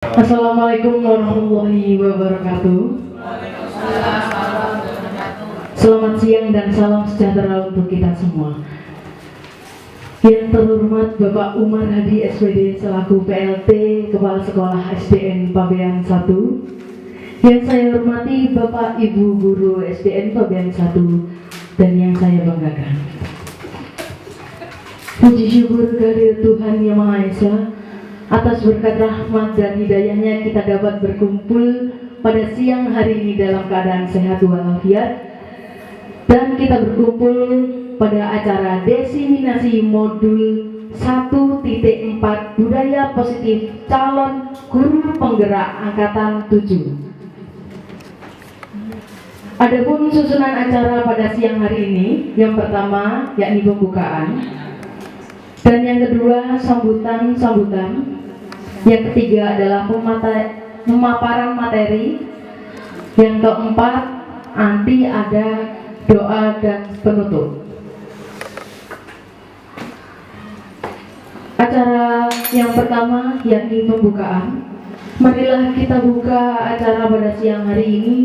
Assalamualaikum warahmatullahi wabarakatuh. Selamat siang dan salam sejahtera untuk kita semua. Yang terhormat Bapak Umar Hadi SPD selaku PLT Kepala Sekolah SDN Pabean 1. Yang saya hormati Bapak Ibu Guru SDN Pabean 1 dan yang saya banggakan. Puji syukur kehadirat Tuhan Yang Maha Esa, atas berkat rahmat dan hidayahnya kita dapat berkumpul pada siang hari ini dalam keadaan sehat walafiat, dan kita berkumpul pada acara desiminasi modul 1.4 budaya positif calon guru penggerak angkatan 7. Adapun susunan acara pada siang hari ini, yang pertama yakni pembukaan, dan yang kedua sambutan, yang ketiga adalah pemaparan materi, yang keempat nanti ada doa dan penutup. Acara yang pertama yakni pembukaan. Marilah kita buka acara pada siang hari ini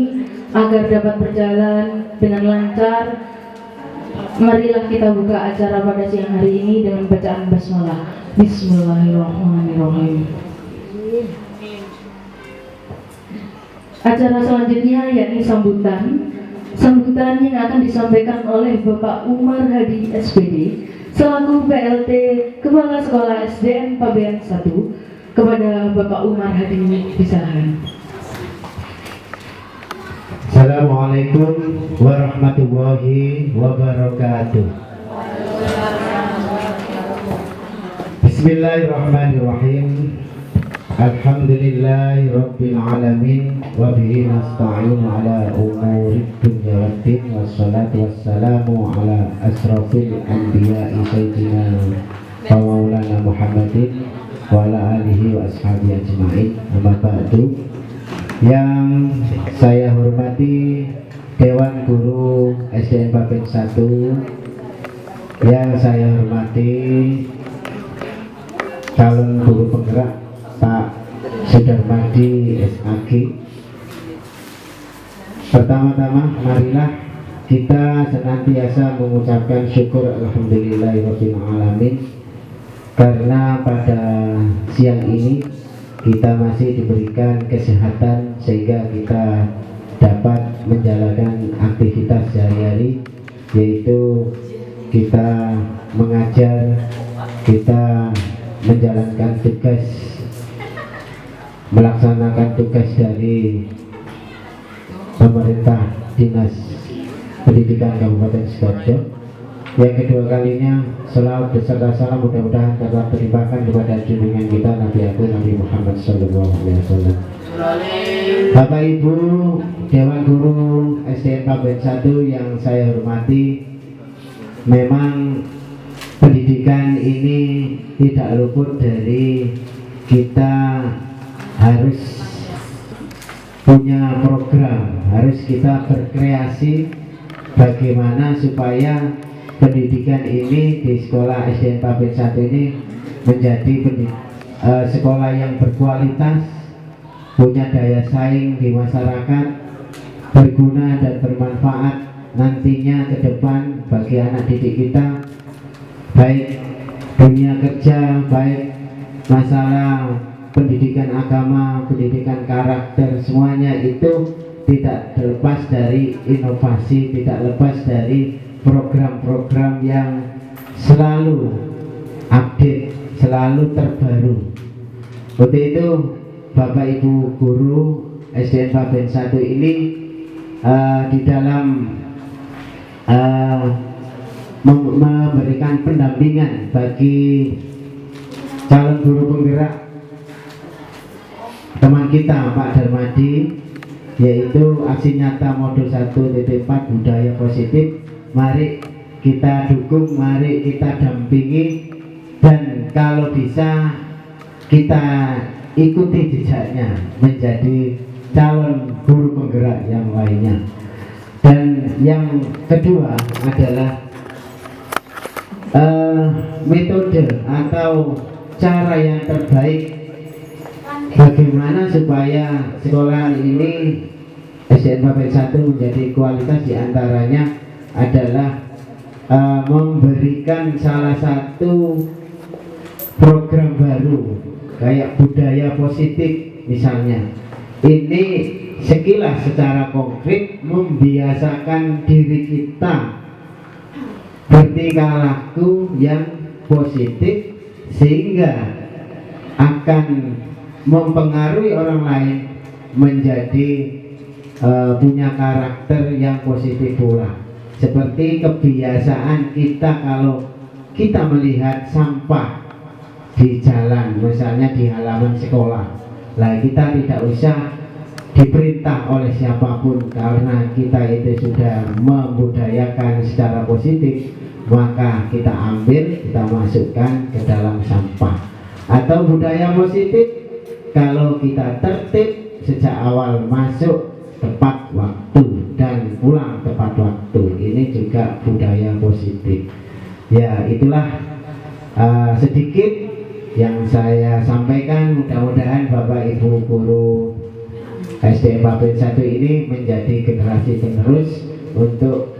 agar dapat berjalan dengan lancar. Marilah kita buka acara pada siang hari ini dengan bacaan basmalah. Bismillahirrahmanirrahim. Acara selanjutnya yakni sambutan. Sambutan yang akan disampaikan oleh Bapak Umar Hadi SPD selaku PLT Kepala Sekolah SDN Pabean 1 kepada Bapak Umar Hadi. Disarankan. Assalamualaikum warahmatullahi wabarakatuh. Bismillahirrahmanirrahim. Alhamdulillahi rabbil alamin wa bihi nasta'in ala umuri dunya waddin, wassalatu wassalamu ala asrafil anbiya'i sayyidina wa maulana Muhammadin wa ala alihi wa ashabihi ajma'in. Amma ba'du. Yang saya hormati Dewan Guru SDN Pabean 1, yang saya hormati calon guru penggerak Pak Sudarmadi SAG. Pertama-tama marilah kita senantiasa mengucapkan syukur alhamdulillahirabbil alamin, karena pada siang ini kita masih diberikan kesehatan sehingga kita dapat menjalankan aktivitas sehari-hari, yaitu kita mengajar, kita menjalankan tugas, melaksanakan tugas dari pemerintah Dinas Pendidikan Kabupaten Sidoarjo. Yang kedua kalinya, selawat beserta salam mudah-mudahan tetap terlimpahkan kepada junjungan kita Nabi Agung Nabi Muhammad SAW. Bapak Ibu Dewan Guru SDN Pabean 1 yang saya hormati, memang pendidikan ini tidak luput dari kita harus punya program, harus kita berkreasi bagaimana supaya pendidikan ini di sekolah SDN Pabean 1 ini menjadi sekolah yang berkualitas, punya daya saing di masyarakat, berguna dan bermanfaat nantinya ke depan bagi anak didik kita, baik dunia kerja, baik masalah pendidikan agama, pendidikan karakter, semuanya itu tidak terlepas dari inovasi, tidak lepas dari program-program yang selalu update, selalu terbaru. Untuk itu Bapak Ibu Guru SDN Pabean 1 ini di dalam memberikan pendampingan bagi calon guru penggerak teman kita Pak Darmadi, yaitu aksi nyata modul 1.4 budaya positif. Mari kita dukung, mari kita dampingi, dan kalau bisa kita ikuti jejaknya menjadi calon guru penggerak yang lainnya. Dan yang kedua adalah metode atau cara yang terbaik bagaimana supaya sekolah ini SDN Bapen 1 menjadi kualitas, diantaranya adalah memberikan salah satu program baru kayak budaya positif misalnya. Ini sekilas secara konkret membiasakan diri kita bertingkah laku yang positif sehingga akan mempengaruhi orang lain menjadi punya karakter yang positif pula. Seperti kebiasaan kita kalau kita melihat sampah di jalan, misalnya di halaman sekolah, lah kita tidak usah diperintah oleh siapapun karena kita itu sudah membudayakan secara positif, maka kita ambil, kita masukkan ke dalam sampah. Atau budaya positif, kalau kita tertib sejak awal masuk tepat waktu dan pulang tepat waktu, ini juga budaya positif. Ya, itulah sedikit yang saya sampaikan. Mudah-mudahan Bapak Ibu guru SDN Bapen 1 ini menjadi generasi penerus untuk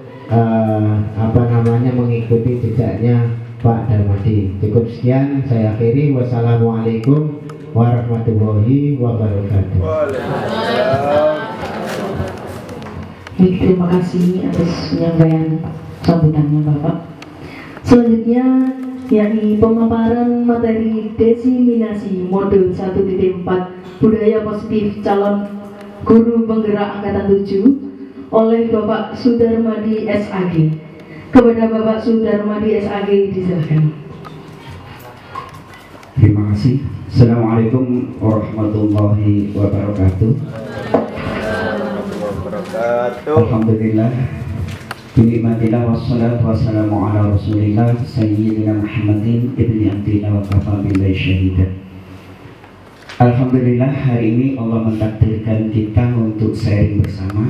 mengikuti jejaknya Pak Darmadi. Cukup sekian, saya akhiri. Wassalamualaikum warahmatullahi wabarakatuh. Baik, terima kasih atas penyampaian sambutannya Bapak. Selanjutnya yakni pemaparan materi diseminasi modul 1.4 budaya positif calon guru penggerak angkatan 7 oleh Bapak Sudarmadi SAG. Kepada Bapak Sudarmadi SAG disilakan. Terima kasih. Assalamualaikum warahmatullahi wabarakatuh. Alhamdulillah. Binikmatillah wassalatu wassalamu ala rasulillah Sayyidina Muhammadin ibni Abdillah wa kafa billahi syahidah. Alhamdulillah, hari ini Allah mentakdirkan kita untuk sharing bersama.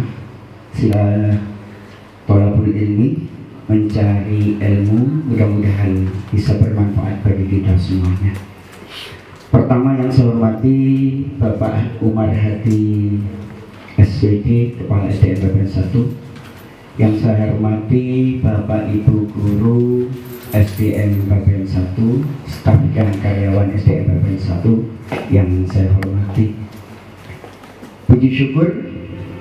Sila thalabul ilmi, mencari ilmu, mudah-mudahan bisa bermanfaat bagi kita semuanya. Pertama yang saya hormati Bapak Umar Hadi SPD, Kepala SDN Bapen 1. Yang saya hormati Bapak Ibu Guru SDN Bapen 1, staf dan karyawan SDN Bapen 1 yang saya hormati. Puji syukur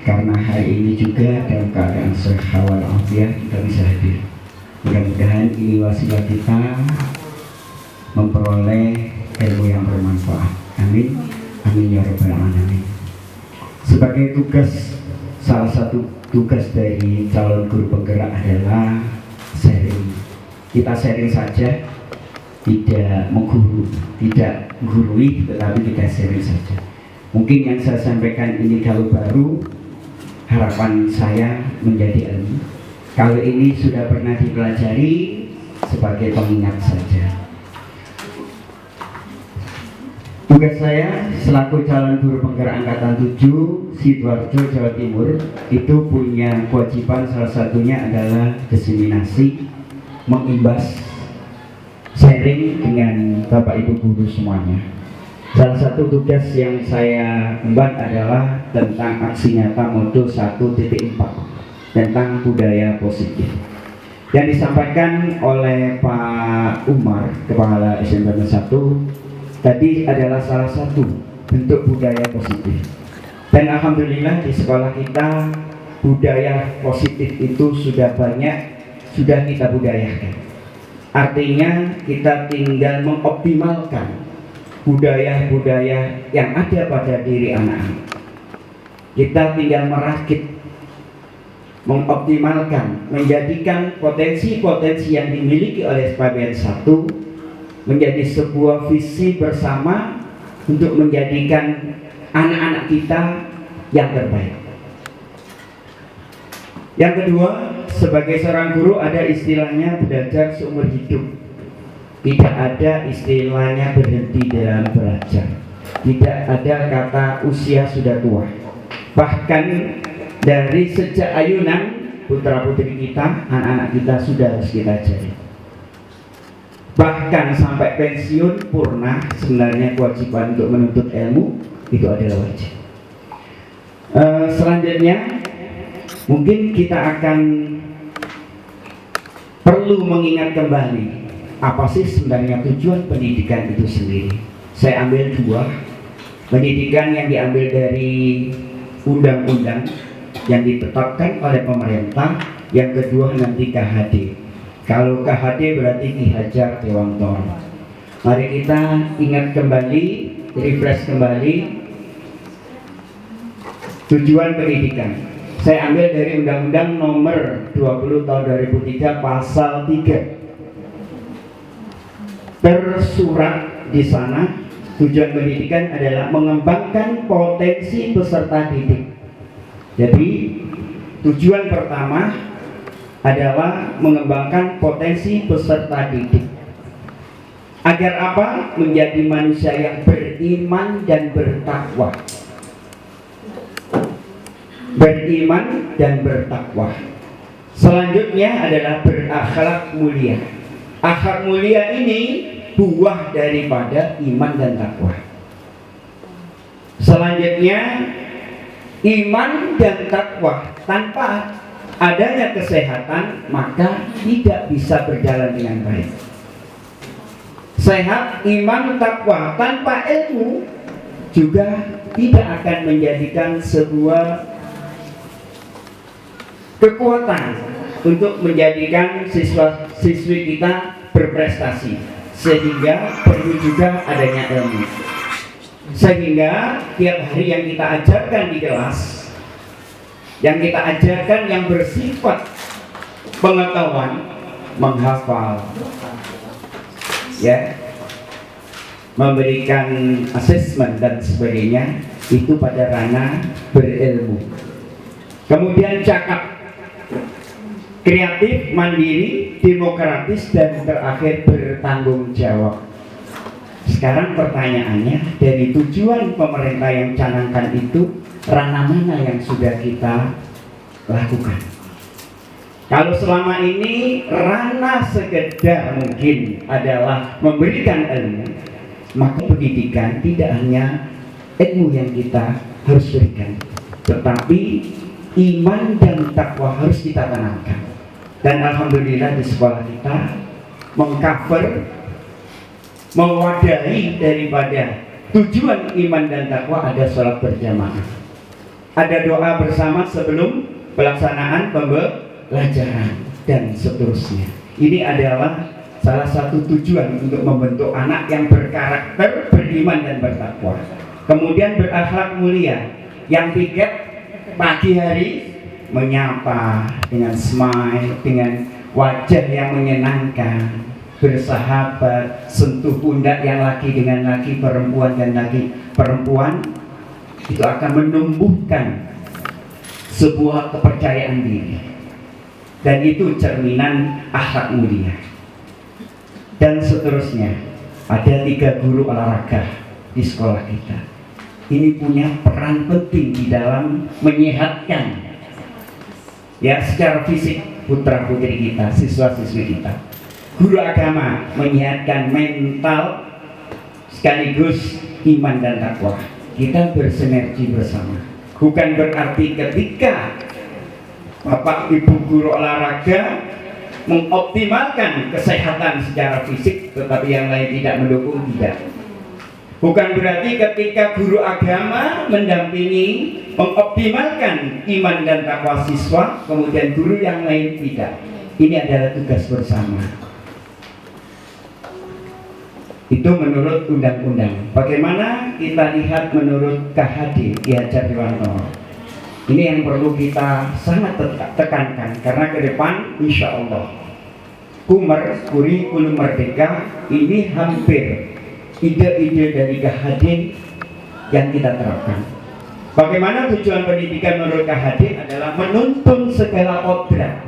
karena hari ini juga dalam keadaan sehat walafiat kita bisa hadir. Mudah-mudahan ini wasilah kita memperoleh ilmu yang bermanfaat. Amin. Amin ya rabbal alamin. Sebagai tugas, salah satu tugas dari calon guru penggerak adalah sharing. Kita sharing saja, tidak mengguru, tidak menggurui, tetapi kita sharing saja. Mungkin yang saya sampaikan ini kalau baru, harapan saya menjadi ilmu. Kalau ini sudah pernah dipelajari, sebagai pengingat saja. Tugas saya selaku calon guru penggerak angkatan 7 Sidoarjo, Jawa Timur, itu punya kewajiban, salah satunya adalah diseminasi, mengimbas, sharing dengan Bapak Ibu guru semuanya. Salah satu tugas yang saya emban adalah tentang aksi nyata modul 1.4 tentang budaya positif. Yang disampaikan oleh Pak Umar, Kepala SDN Bapen 1, tadi adalah salah satu bentuk budaya positif. Dan alhamdulillah di sekolah kita budaya positif itu sudah banyak, sudah kita budayakan. Artinya kita tinggal mengoptimalkan budaya-budaya yang ada pada diri anak-anak. Kita tinggal merakit, mengoptimalkan, menjadikan potensi-potensi yang dimiliki oleh Bapen 1 menjadi sebuah visi bersama untuk menjadikan anak-anak kita yang terbaik. Yang kedua, sebagai seorang guru ada istilahnya belajar seumur hidup. Tidak ada istilahnya berhenti dalam belajar. Tidak ada kata usia sudah tua. Bahkan dari sejak ayunan putra putri kita, anak-anak kita sudah harus kita ajari. Bahkan sampai pensiun purna sebenarnya kewajiban untuk menuntut ilmu itu adalah wajib. Selanjutnya mungkin kita akan perlu mengingat kembali apa sih sebenarnya tujuan pendidikan itu sendiri. Saya ambil dua, pendidikan yang diambil dari undang-undang yang ditetapkan oleh pemerintah, yang kedua nanti KHD. Kalau KHD berarti Ki Hajar Dewantara. Mari kita ingat kembali, refresh kembali tujuan pendidikan. Saya ambil dari Undang-Undang Nomor 20 Tahun 2003 Pasal 3. Tersurat di sana tujuan pendidikan adalah mengembangkan potensi peserta didik. Jadi tujuan pertama adalah mengembangkan potensi peserta didik. Agar apa? Menjadi manusia yang beriman dan bertakwa. Beriman dan bertakwa. Selanjutnya adalah berakhlak mulia. Akhlak mulia ini buah daripada iman dan takwa. Selanjutnya iman dan takwa tanpa adanya kesehatan maka tidak bisa berjalan dengan baik. Sehat, iman, takwa tanpa ilmu juga tidak akan menjadikan sebuah kekuatan untuk menjadikan siswa-siswi kita berprestasi. Sehingga perlu juga adanya ilmu. Sehingga tiap hari yang kita ajarkan di kelas, yang kita ajarkan yang bersifat pengetahuan, menghafal, ya, memberikan asesmen dan sebagainya, itu pada ranah berilmu. Kemudian cakap, kreatif, mandiri, demokratis, dan terakhir bertanggung jawab. Sekarang pertanyaannya, dari tujuan pemerintah yang canangkan itu, ranah mana yang sudah kita lakukan? Kalau selama ini ranah sekedar mungkin adalah memberikan ilmu, maka pendidikan tidak hanya ilmu yang kita harus berikan, tetapi iman dan takwa harus kita tanamkan. Dan alhamdulillah di sekolah kita mengcover, mewadahi daripada tujuan iman dan takwa ada sholat berjamaah, ada doa bersama sebelum pelaksanaan pembelajaran dan seterusnya. Ini adalah salah satu tujuan untuk membentuk anak yang berkarakter, beriman dan bertakwa. Kemudian berakhlak mulia, yang piket pagi hari menyapa dengan smile, dengan wajah yang menyenangkan, bersahabat, sentuh pundak yang laki dengan laki, perempuan dan laki perempuan, itu akan menumbuhkan sebuah kepercayaan diri, dan itu cerminan akhlak mulia. Dan seterusnya, ada 3 guru olahraga di sekolah kita. Ini punya peran penting di dalam menyehatkan ya secara fisik putra putri kita, siswa siswi kita. Guru agama menyehatkan mental sekaligus iman dan takwa. Kita bersinergi bersama. Bukan berarti ketika Bapak Ibu guru olahraga mengoptimalkan kesehatan secara fisik, tetapi yang lain tidak mendukung, tidak. Bukan berarti ketika guru agama mendampingi, mengoptimalkan iman dan takwa siswa, kemudian guru yang lain tidak. Ini adalah tugas bersama. Itu menurut undang-undang. Bagaimana kita lihat menurut KHD Ki Hajar Dewantara? Ini yang perlu kita sangat tekankan, karena ke depan insya Allah kurikulum merdeka ini hampir ide-ide dari KHD yang kita terapkan. Bagaimana tujuan pendidikan menurut KHD adalah menuntun segala kodrat.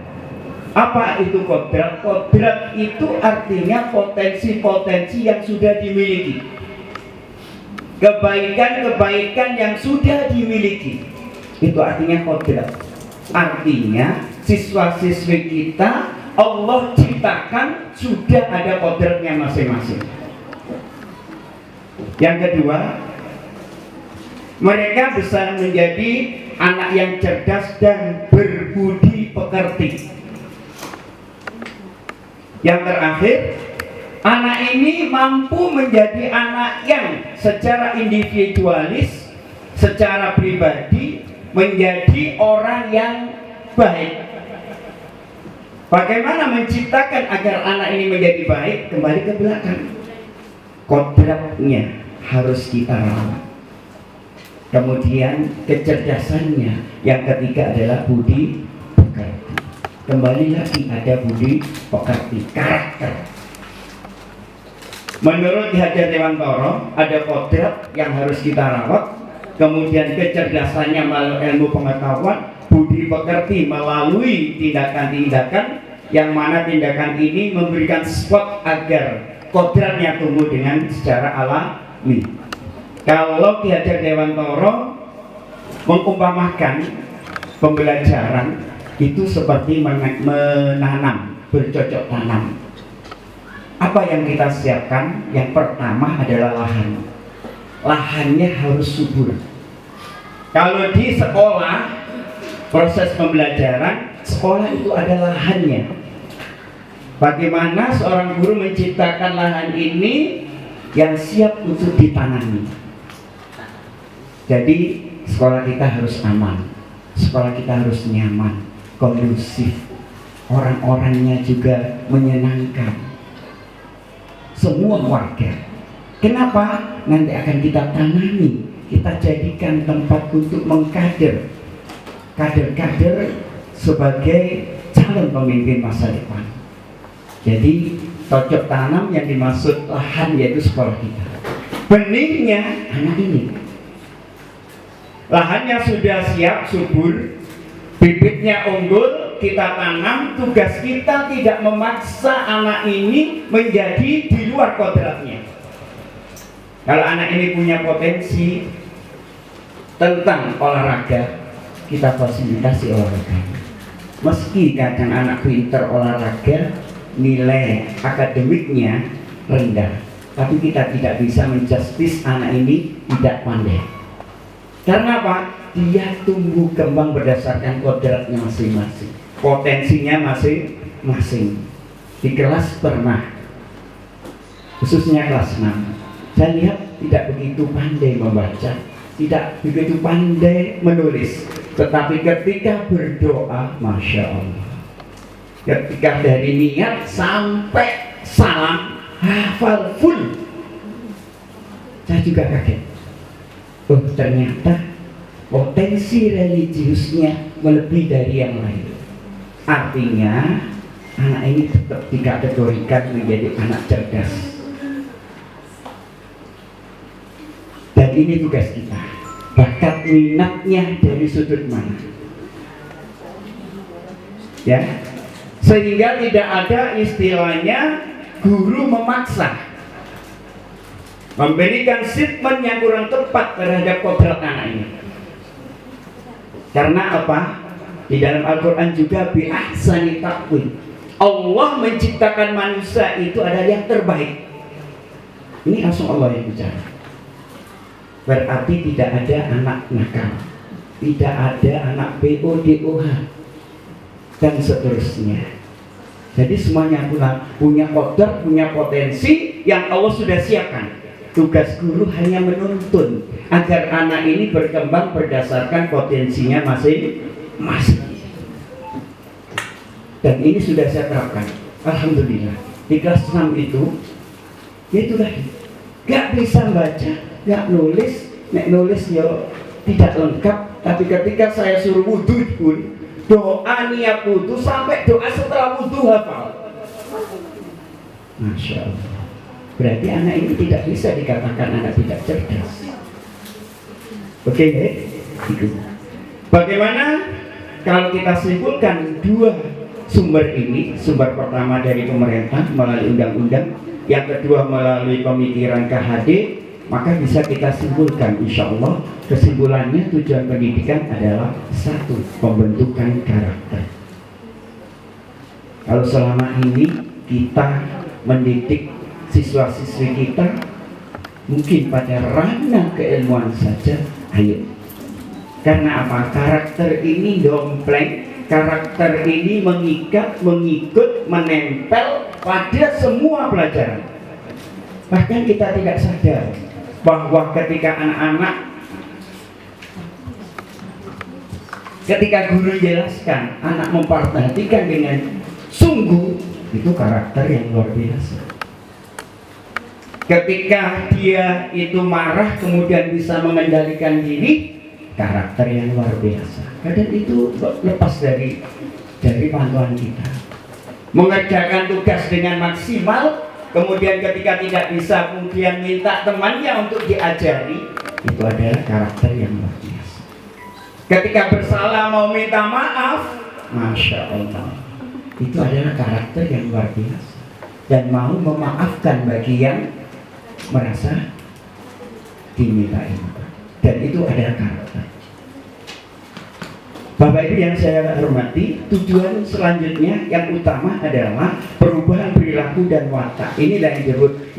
Apa itu kodrat? Kodrat itu artinya potensi-potensi yang sudah dimiliki, kebaikan-kebaikan yang sudah dimiliki. Itu artinya kodrat. Artinya siswa-siswi kita Allah ciptakan sudah ada kodratnya masing-masing. Yang kedua, Mereka bisa menjadi anak yang cerdas dan berbudi pekerti. Yang terakhir, anak ini mampu menjadi anak yang secara individualis, secara pribadi menjadi orang yang baik. Bagaimana menciptakan agar anak ini menjadi baik? Kembali ke belakang. Kodratnya harus kita rawat. Kemudian kecerdasannya. Yang ketiga adalah budi pekerti. Kembali lagi ada budi pekerti, karakter. Menurut Ki Hajar Dewantara ada kodrat yang harus kita rawat. Kemudian kecerdasannya melalui ilmu pengetahuan, budi pekerti melalui tindakan-tindakan yang mana tindakan ini memberikan spot agar kodratnya tumbuh dengan secara alami. Kalau Ki Hajar Dewantara mengumpamakan pembelajaran itu seperti menanam, bercocok tanam. Apa yang kita siapkan? Yang pertama adalah lahan. Lahannya harus subur. Kalau di sekolah, proses pembelajaran, sekolah itu ada lahannya. Bagaimana seorang guru menciptakan lahan ini yang siap untuk ditanami. Jadi sekolah kita harus aman, sekolah kita harus nyaman, kondusif, orang-orangnya juga menyenangkan, semua warga. Kenapa? Nanti akan kita tanami, kita jadikan tempat untuk mengkader kader-kader sebagai calon pemimpin masa depan. Jadi cocok tanam yang dimaksud lahan yaitu sekolah kita. Benihnya anak ini. Lahannya sudah siap, subur, bibitnya unggul, kita tanam. Tugas kita tidak memaksa anak ini menjadi di luar kodratnya. Kalau anak ini punya potensi tentang olahraga, kita fasilitasi olahraga. Meski kadang anak pinter olahraga, nilai akademiknya rendah, tapi kita tidak bisa menjustis anak ini tidak pandai. Karena apa? Dia tumbuh kembang berdasarkan kodratnya masing-masing, potensinya masing-masing. Di kelas pernah, khususnya kelas 6, saya lihat tidak begitu pandai membaca, tidak begitu pandai menulis, tetapi ketika berdoa, Masya Allah, ketika dari niat sampai salam hafal full, saya juga kaget. Oh, ternyata potensi religiusnya melebihi dari yang lain. Artinya anak ini tetap dikategorikan menjadi anak cerdas. Dan ini tugas kita. Bakat minatnya dari sudut mana? Ya, sehingga tidak ada istilahnya guru memaksa, memberikan statement yang kurang tepat terhadap kodrat anak ini. Karena apa? Di dalam Al-Quran juga bi ahsani taqwim, Allah menciptakan manusia itu adalah yang terbaik. Ini langsung Allah yang bicara. Berarti tidak ada anak nakal, tidak ada anak BODOH, dan seterusnya. Jadi semuanya punya kodrat, punya potensi yang Allah sudah siapkan. Tugas guru hanya menuntun agar anak ini berkembang berdasarkan potensinya masing-masing. Dan ini sudah saya terapkan. Alhamdulillah. Di kelas 6 itu, ya itu tadi, gak bisa baca, gak nulis, nulis ya tidak lengkap. Tapi ketika saya suruh wudhu pun, doa niat wudhu sampai doa setelah wudhu hafal. Masya Allah. Berarti anak ini tidak bisa dikatakan anak tidak cerdas. Oke, bagaimana kalau kita simpulkan dua sumber ini? Sumber pertama dari pemerintah melalui undang-undang, yang kedua melalui pemikiran KHD, maka bisa kita simpulkan, insya Allah kesimpulannya tujuan pendidikan adalah satu, pembentukan karakter. Kalau selama ini kita mendidik siswa-siswi kita mungkin pada ranah keilmuan saja, Ayo. Karena apa? Karakter ini dompleng, karakter ini mengikat, mengikut, menempel pada semua pelajaran. Bahkan kita tidak sadar bahwa ketika anak-anak, ketika guru menjelaskan, anak memperhatikan dengan sungguh, itu karakter yang luar biasa. Ketika dia itu marah kemudian bisa mengendalikan diri, karakter yang luar biasa. Kadang itu lepas dari pantauan kita. Mengerjakan tugas dengan maksimal, kemudian ketika tidak bisa kemudian minta temannya untuk diajari, itu adalah karakter yang luar biasa. Ketika bersalah mau minta maaf, Masya Allah, itu adalah karakter yang luar biasa. Dan mau memaafkan bagi yang merasa dimintai, dan itu adalah karakter. Bapak Ibu yang saya hormati, tujuan selanjutnya yang utama adalah perubahan perilaku dan watak. Inilah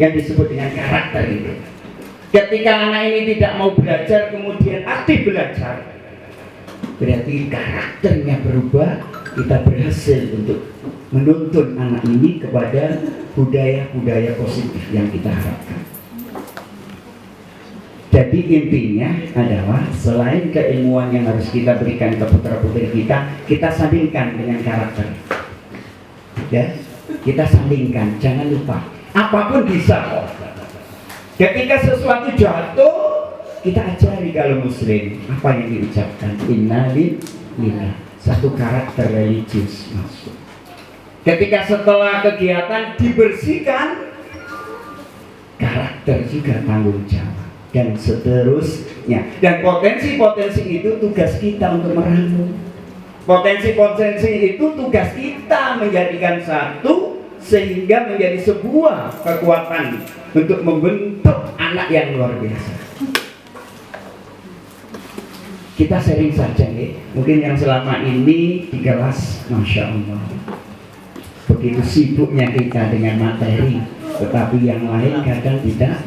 yang disebut dengan karakter itu. Ketika anak ini tidak mau belajar kemudian aktif belajar, berarti karakternya berubah. Kita berhasil untuk menuntun anak ini kepada budaya-budaya positif yang kita harapkan. Jadi intinya adalah selain keilmuan yang harus kita berikan ke putra-putri kita sandingkan dengan karakter. Ya, kita sandingkan, jangan lupa. Apapun bisa kok. Ketika sesuatu jatuh, kita ajari kalau muslim apa yang diucapkan. Innalillahi, satu karakter religius masuk. Ketika setelah kegiatan dibersihkan, karakter juga tanggung jawab. Dan seterusnya. Dan potensi-potensi itu tugas kita untuk meramu. Potensi-potensi itu tugas kita menjadikan satu sehingga menjadi sebuah kekuatan untuk membentuk anak yang luar biasa. Kita sharing saja nih. Mungkin yang selama ini di kelas, Masya Allah, begitu sibuknya kita dengan materi, tetapi yang lain kadang tidak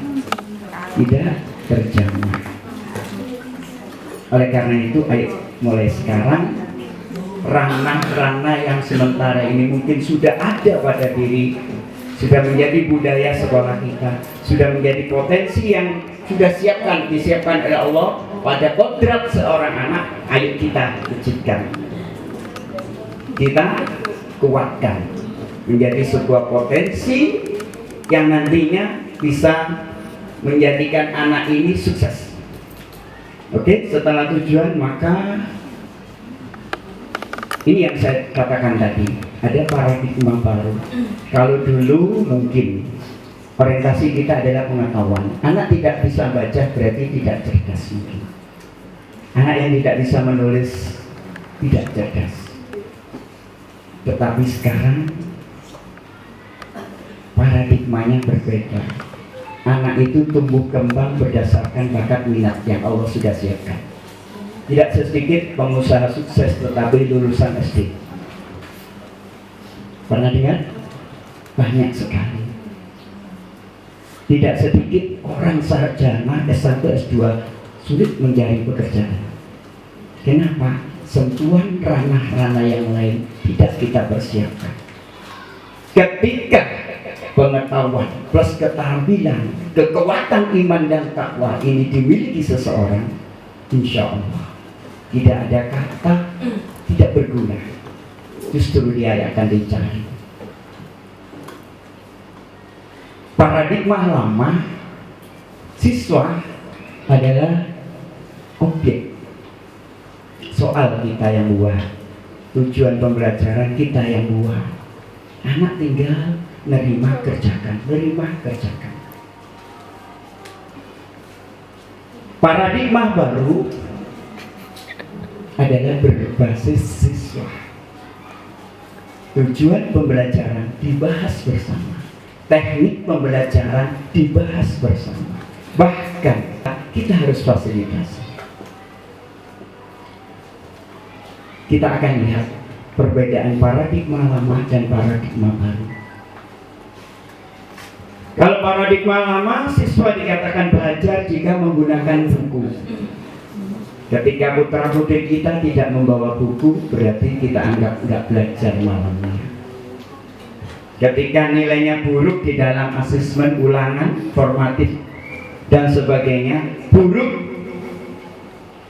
terjamah. Oleh karena itu, ayo mulai sekarang ranah-ranah yang sementara ini mungkin sudah ada pada diri, sudah menjadi budaya sekolah kita, sudah menjadi potensi yang sudah disiapkan oleh Allah pada kodrat seorang anak. Ayo kita wujudkan, kita kuatkan menjadi sebuah potensi yang nantinya bisa menjadikan anak ini sukses. Oke, setelah tujuan maka ini yang saya katakan tadi, ada paradigma baru. Kalau dulu mungkin orientasi kita adalah pengetahuan. Anak tidak bisa baca berarti tidak cerdas mungkin. Anak yang tidak bisa menulis tidak cerdas. Tetapi sekarang paradigmanya berbeda. Anak itu tumbuh kembang berdasarkan bakat minat yang Allah sudah siapkan. Tidak sedikit pengusaha sukses tetapi lulusan SD. Pernah dengar? Banyak sekali. Tidak sedikit orang sarjana S1, S2 sulit mencari pekerjaan. Kenapa? Sentuhan ranah-ranah yang lain tidak kita persiapkan. Ketika pengetahuan plus keterampilan, kekuatan iman dan takwa ini dimiliki seseorang, insya Allah tidak ada kata tidak berguna, justru dia akan dicari. Paradigma lama, siswa adalah objek, soal kita yang buat, tujuan pembelajaran kita yang buat, anak tinggal nerima kerjakan. Paradigma baru adalah berbasis siswa. Tujuan pembelajaran dibahas bersama, teknik pembelajaran dibahas bersama, bahkan kita harus fasilitasi. Kita akan lihat perbedaan paradigma lama dan paradigma baru. Kalau paradigma lama, siswa dikatakan belajar jika menggunakan buku. Ketika putra putri kita tidak membawa buku, berarti kita anggap nggak belajar malamnya. Ketika nilainya buruk di dalam asesmen ulangan, formatif, dan sebagainya, buruk,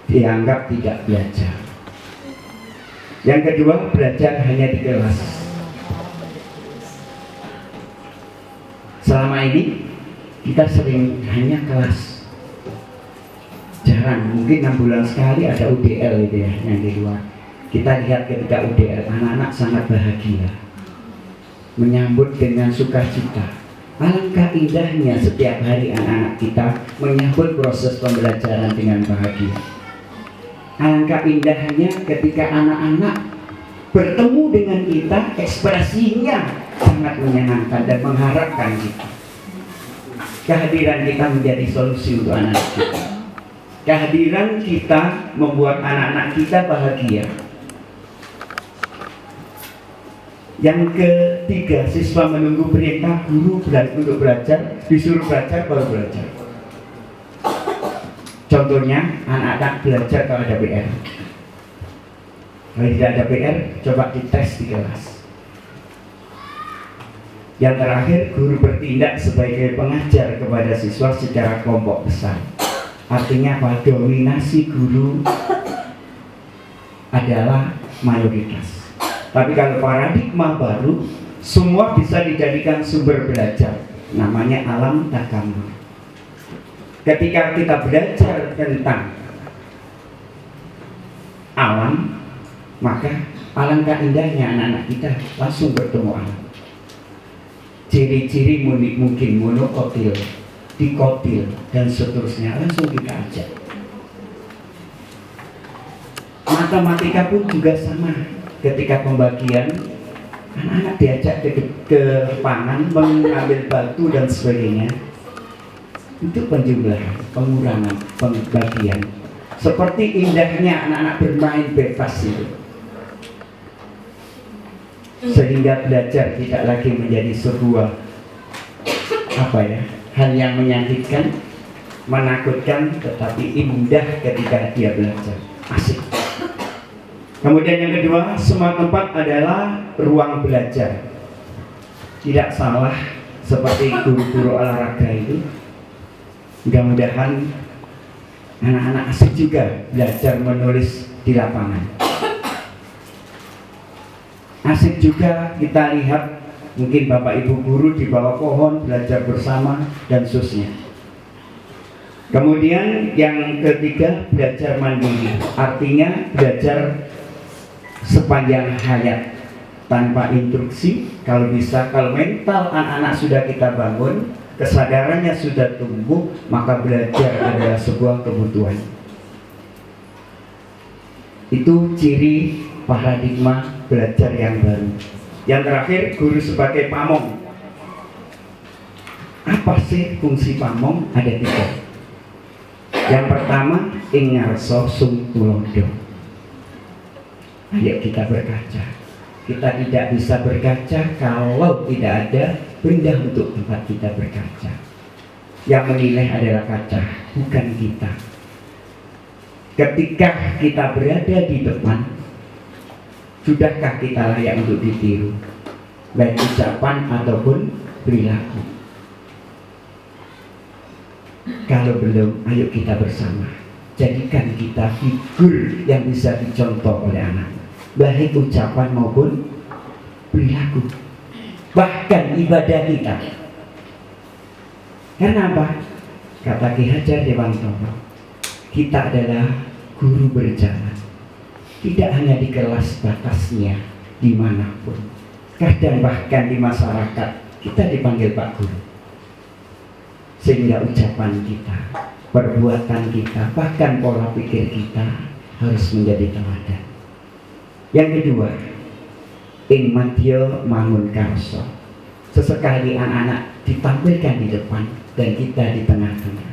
dianggap tidak belajar. Yang kedua, belajar hanya di kelas. Selama ini kita sering hanya kelas. Jarang, mungkin 6 bulan sekali ada UDL itu ya, yang di luar. Kita lihat ketika UDL, anak-anak sangat bahagia, menyambut dengan sukacita. Alangkah indahnya setiap hari anak-anak kita menyambut proses pembelajaran dengan bahagia. Alangkah indahnya ketika anak-anak bertemu dengan kita, ekspresinya sangat menyenangkan dan mengharapkan kita. Kehadiran kita menjadi solusi untuk anak-anak kita. Kehadiran kita membuat anak-anak kita bahagia. Yang ketiga, siswa menunggu perintah guru untuk belajar, disuruh belajar baru belajar. Contohnya, anak-anak belajar kalau ada PR. Kalau tidak ada PR, coba dites di kelas. Yang terakhir, guru bertindak sebagai pengajar kepada siswa secara kelompok besar. Artinya apa? Dominasi guru adalah mayoritas. Tapi kalau paradigma baru, semua bisa dijadikan sumber belajar. Namanya alam takamul. Ketika kita belajar tentang alam, maka alangkah indahnya anak-anak kita langsung bertemu alam. Ciri-ciri mungkin monokotil, dikotil, dan seterusnya langsung kita ajak. Matematika pun juga sama. Ketika pembagian, anak-anak diajak ke lapangan mengambil batu dan sebagainya. Itu penjumlahan, pengurangan, pembagian. Seperti indahnya anak-anak bermain bebas itu. Sehingga belajar tidak lagi menjadi sebuah hal yang menyakitkan, menakutkan, tetapi indah ketika dia belajar. Asik. Kemudian yang kedua, semua tempat adalah ruang belajar. Tidak salah seperti guru-guru olahraga itu. Mudah-mudahan anak-anak asik juga belajar menulis di lapangan. Asik juga kita lihat mungkin bapak ibu guru di bawah pohon belajar bersama dan seterusnya. Kemudian yang ketiga, belajar mandiri. Artinya belajar sepanjang hayat tanpa instruksi. Kalau bisa, kalau mental anak-anak sudah kita bangun, kesadarannya sudah tumbuh, maka belajar adalah sebuah kebutuhan. Itu ciri paradigma belajar yang baru. Yang terakhir, guru sebagai pamong. Apa sih fungsi pamong? Ada 3. Yang pertama, ing ngarsa sung tulodo. Ayo kita berkaca. Kita tidak bisa berkaca kalau tidak ada benda untuk tempat kita berkaca. Yang menilai adalah kaca, bukan kita. Ketika kita berada di depan, sudahkah kita layak untuk ditiru, baik ucapan ataupun perilaku? Kalau belum, ayo kita bersama. Jadikan kita figur yang bisa dicontoh oleh anak, baik ucapan maupun perilaku, bahkan ibadah kita. Karena apa? Kata Ki Hajar Dewantara, kita adalah guru berjalan, tidak hanya di kelas batasnya, dimanapun. Kadang bahkan di masyarakat kita dipanggil Pak Guru. Sehingga ucapan kita, perbuatan kita, bahkan pola pikir kita harus menjadi teladan. Yang kedua, ing madya mangun karsa. Sesekali anak-anak ditampilkan di depan dan kita di tengah-tengah.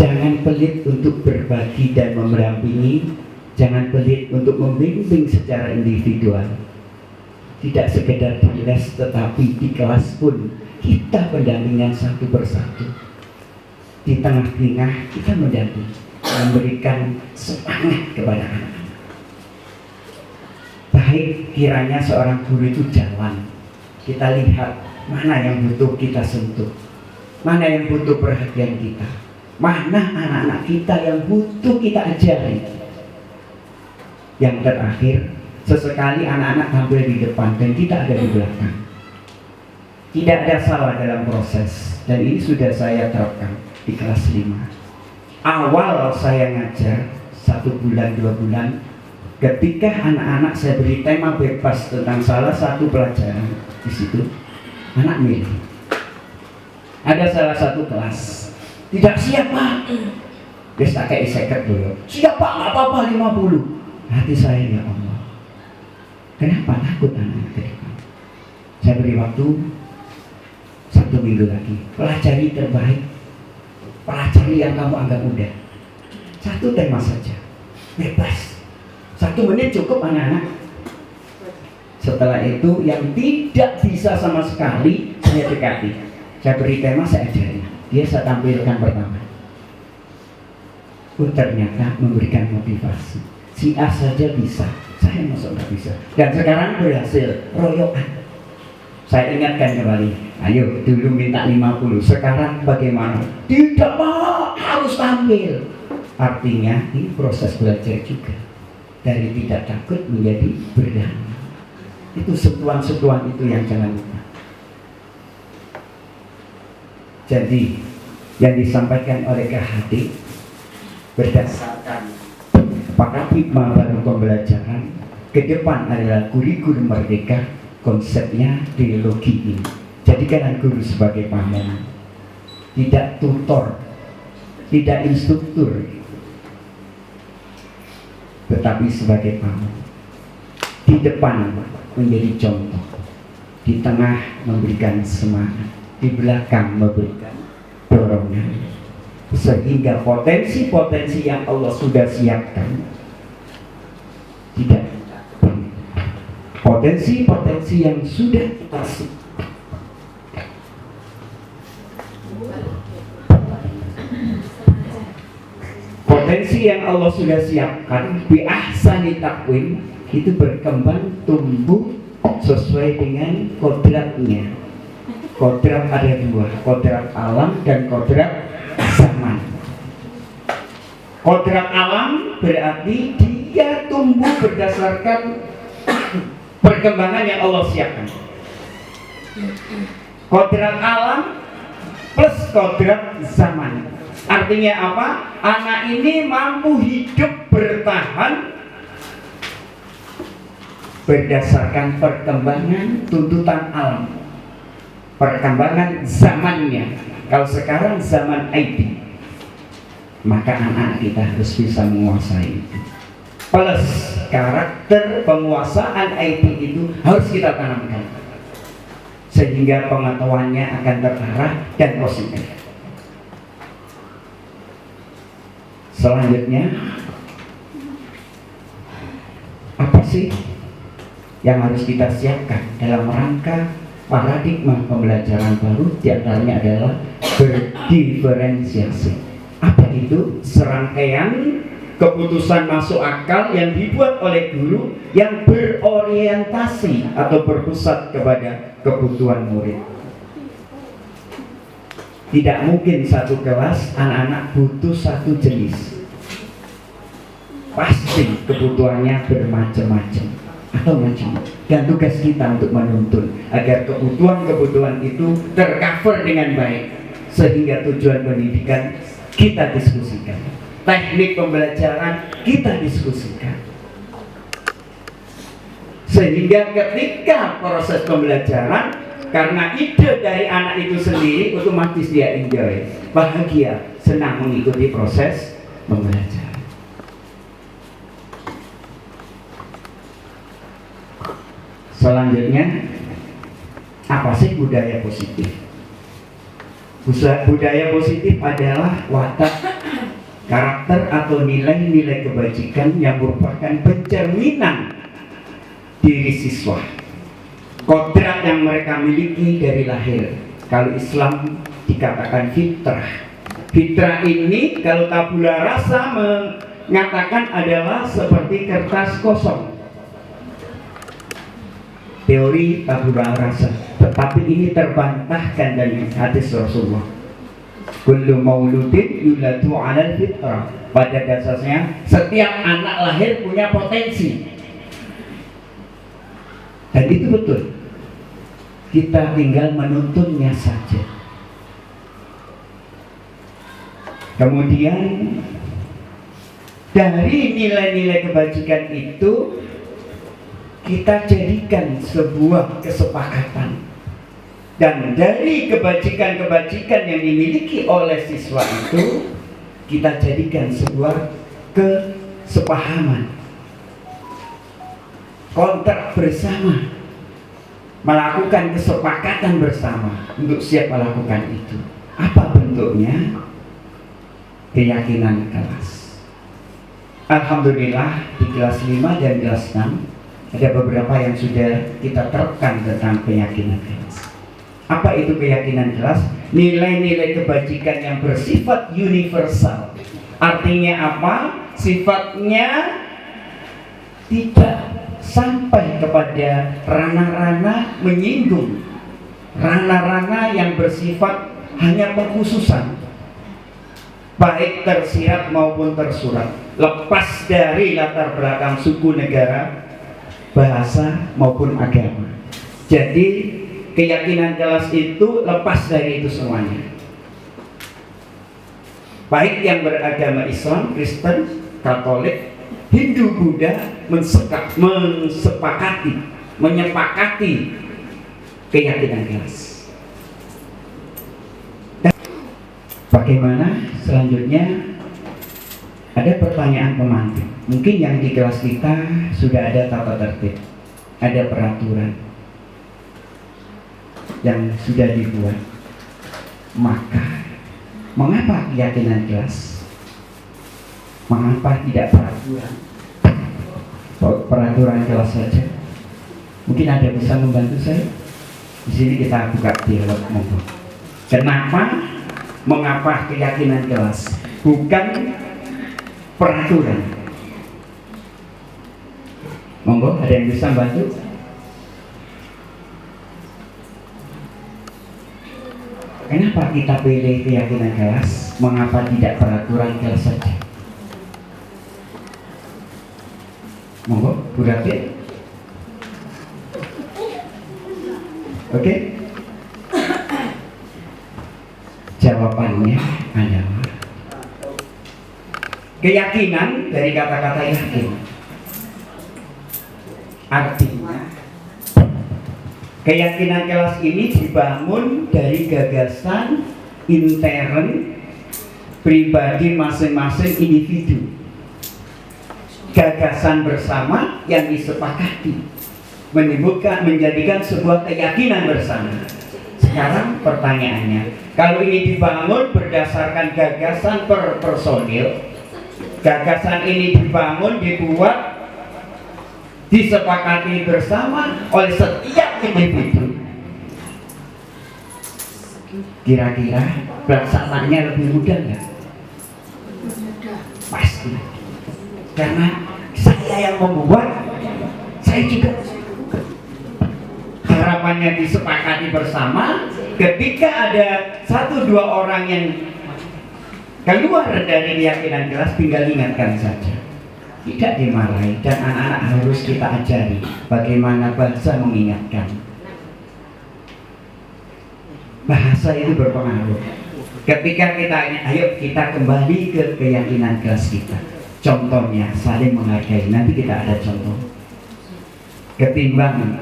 Jangan pelit untuk berbagi dan mendampingi. Jangan pelit untuk membimbing secara individual. Tidak sekedar di les, tetapi di kelas pun kita pendampingan satu persatu. di tengah-tengah kita mendampingi, memberikan semangat kepada anak-anak. Baik kiranya seorang guru itu jalan, kita lihat mana yang butuh kita sentuh, mana yang butuh perhatian kita, mana anak-anak kita yang butuh kita ajari. Yang terakhir, sesekali anak-anak tampil di depan dan kita ada di belakang. Tidak ada salah dalam proses, dan ini sudah saya terapkan di kelas 5. Awal saya ngajar 1 bulan 2 bulan, ketika anak-anak saya beri tema bebas tentang salah satu pelajaran, di situ anak milih. Ada salah satu kelas tidak siap Pak, dia tak kayak seket dulu. Siap Pak, nggak apa-apa 50. Hati saya, ya Allah, kenapa takut anak-anak ke depan? Saya beri waktu 1 minggu lagi, pelajari terbaik, pelajari yang kamu anggap mudah. 1 tema saja, bebas. 1 menit cukup anak-anak. Setelah itu yang tidak bisa sama sekali saya dekati, saya beri tema, saya ajari. Dia saya tampilkan pertama. Ternyata memberikan motivasi. Si A saja bisa, saya masuk nggak bisa. Dan sekarang berhasil, royokan. Saya ingatkan kembali, ayo dulu minta 50, sekarang bagaimana? Tidak Pak, harus tampil. Artinya ini proses belajar juga. Dari tidak takut menjadi berani. Itu sentuhan-sentuhan itu yang jangan lupa. Jadi yang disampaikan oleh KHD berdasarkan paradigma baru pembelajaran ke depan adalah kurikulum merdeka. Konsepnya trilogi ini. Jadikan guru sebagai pahlawan, tidak tutor, tidak instruktur, tetapi sebagai pahlawan. Di depan menjadi contoh, di tengah memberikan semangat, di belakang memberikan dorongan, sehingga potensi-potensi yang Allah sudah siapkan tidak, potensi-potensi yang sudah kita potensi yang Allah sudah siapkan bi ahsani takwim itu berkembang tumbuh sesuai dengan kodratnya. Kodrat ada 2, kodrat alam dan kodrat zaman. Kodrat alam berarti dia tumbuh berdasarkan perkembangan yang Allah siapkan. Kodrat alam plus kodrat zaman. Artinya apa? Anak ini mampu hidup bertahan berdasarkan perkembangan tuntutan alam, perkembangan zamannya. Kalau sekarang zaman IT, maka anak-anak kita harus bisa menguasai itu. Plus karakter penguasaan IT itu harus kita tanamkan, sehingga pengetahuannya akan terarah dan positif. Selanjutnya, apa sih yang harus kita siapkan dalam rangka paradigma pembelajaran baru? Di antaranya adalah berdiferensiasi. Apa itu? Serangkaian keputusan masuk akal yang dibuat oleh guru yang berorientasi atau berpusat kepada kebutuhan murid. Tidak mungkin satu kelas anak-anak butuh satu jenis. Pasti kebutuhannya bermacam-macam atau macam. Dan tugas kita untuk menuntun agar kebutuhan-kebutuhan itu tercover dengan baik, sehingga tujuan pendidikan kita diskusikan, teknik pembelajaran kita diskusikan, sehingga ketika proses pembelajaran, karena ide dari anak itu sendiri, otomatis dia enjoy, bahagia, senang mengikuti proses pembelajaran. Selanjutnya, apa sih budaya positif? Budaya positif adalah watak, karakter atau nilai-nilai kebajikan yang merupakan pencerminan diri siswa, kodrat yang mereka miliki dari lahir. Kalau Islam dikatakan fitrah, Fitrah ini kalau tabula rasa mengatakan adalah seperti kertas kosong. Teori tabula rasa, tetapi ini terbantahkan dari hadis Rasulullah. Kullu mauludin yuladu 'alal fitrah. Pada dasarnya setiap anak lahir punya potensi. Dan itu betul. Kita tinggal menuntunnya saja. Kemudian dari nilai-nilai kebajikan itu kita jadikan sebuah kesepakatan. Dan dari kebajikan-kebajikan yang dimiliki oleh siswa itu kita jadikan sebuah kesepahaman, kontrak bersama, melakukan kesepakatan bersama untuk siap melakukan itu. Apa bentuknya? Keyakinan kelas. Alhamdulillah di kelas 5 dan kelas 6 ada beberapa yang sudah kita terapkan tentang keyakinan kelas. Apa itu keyakinan kelas? Nilai-nilai kebajikan yang bersifat universal. Artinya apa? Sifatnya tidak sampai kepada ranah-ranah menyinggung, ranah-ranah yang bersifat hanya pengkhususan, baik tersirat maupun tersurat, lepas dari latar belakang suku, negara, bahasa maupun agama. Jadi keyakinan kelas itu lepas dari itu semuanya. Baik yang beragama Islam, Kristen, Katolik, Hindu, Buddha menyepakati keyakinan kelas. Dan bagaimana selanjutnya? Ada pertanyaan pemantik. Mungkin yang di kelas kita sudah ada tata tertib, ada peraturan yang sudah dibuat. Maka mengapa keyakinan kelas? Mengapa tidak peraturan? Peraturan kelas saja. Mungkin ada bisa membantu saya. Di sini kita buka dialog. Kenapa? Mengapa keyakinan kelas? Bukan peraturan. Monggo, ada yang bisa bantu? Kenapa kita pilih keyakinan kelas? Mengapa tidak peraturan kelas saja? Monggo, Bu Rafi. Oke. Jawabannya adalah keyakinan dari kata-kata yakin. Artinya keyakinan kelas ini dibangun dari gagasan intern pribadi masing-masing individu. Gagasan bersama yang disepakati menjadikan sebuah keyakinan bersama. Sekarang pertanyaannya, kalau ini dibangun berdasarkan gagasan per personil, gagasan ini dibuat, disepakati bersama oleh setiap individu, kira-kira pelaksanaannya lebih mudah nggak? Pasti, karena saya yang membuat, saya juga harapannya disepakati bersama. Ketika ada 1-2 orang yang keluar dari keyakinan kelas, tinggal ingatkan saja, tidak dimarahi. Dan anak-anak harus kita ajari bagaimana bahasa mengingatkan. Bahasa itu berpengaruh. Ketika kita ayo kita kembali ke keyakinan kelas kita. Contohnya saling menghargai. Nanti kita ada contoh. Ketimbang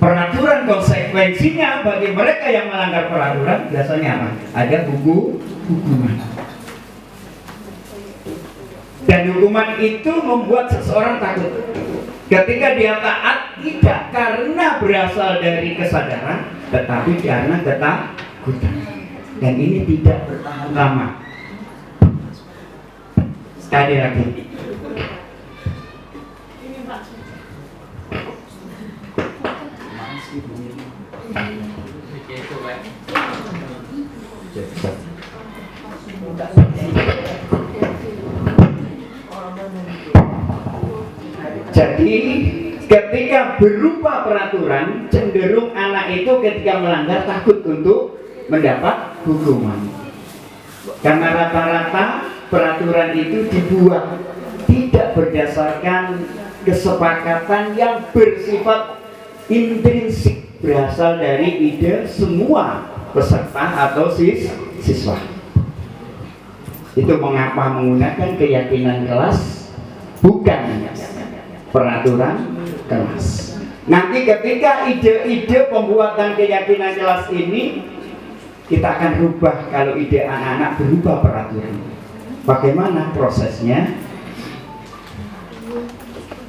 peraturan konsekuensinya bagi mereka yang melanggar peraturan biasanya apa? Ada hukuman. Dan hukuman itu membuat seseorang takut. Ketika dia taat tidak karena berasal dari kesadaran, tetapi karena ketakutan. Dan ini tidak bertahan lama. Sekali lagi. Jadi ketika berupa peraturan, cenderung anak itu ketika melanggar takut untuk mendapat hukuman. Karena rata-rata peraturan itu dibuat tidak berdasarkan kesepakatan yang bersifat intrinsik, berasal dari ide semua peserta atau siswa. Itu mengapa menggunakan keyakinan kelas, bukan peraturan kelas. Nanti ketika ide-ide pembuatan keyakinan kelas ini, kita akan rubah kalau ide anak-anak berubah peraturan. Bagaimana prosesnya?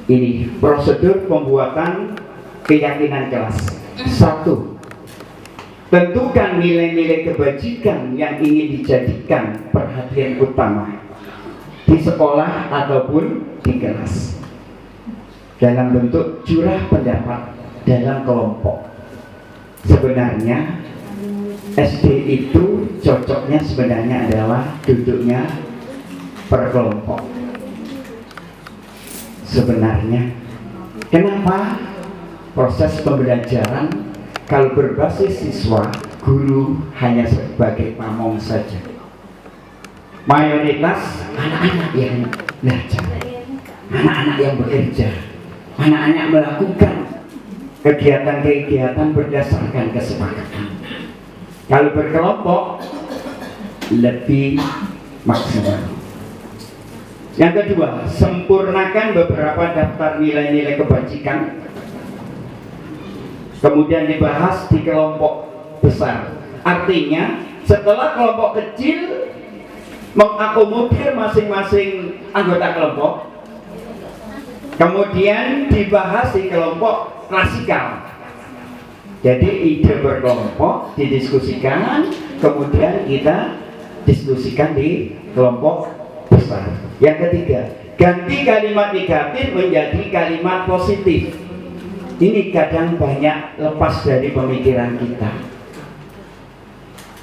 Ini prosedur pembuatan keyakinan kelas. 1. Tentukan nilai-nilai kebajikan yang ingin dijadikan perhatian utama di sekolah ataupun di kelas, dalam bentuk curah pendapat dalam kelompok. Sebenarnya SD itu cocoknya sebenarnya adalah duduknya per kelompok. Sebenarnya kenapa proses pembelajaran kalau berbasis siswa, guru hanya sebagai pamong saja. Mayoritas anak-anak yang belajar, anak-anak yang bekerja, anak-anak melakukan kegiatan-kegiatan berdasarkan kesepakatan. Kalau berkelompok lebih maksimal. Yang kedua, sempurnakan beberapa daftar nilai-nilai kebajikan, kemudian dibahas di kelompok besar. Artinya setelah kelompok kecil mengakomodir masing-masing anggota kelompok, kemudian dibahas di kelompok klasikal. Jadi ide berkelompok didiskusikan, kemudian kita diskusikan di kelompok besar. Yang ketiga, ganti kalimat negatif menjadi kalimat positif. Ini kadang banyak lepas dari pemikiran kita,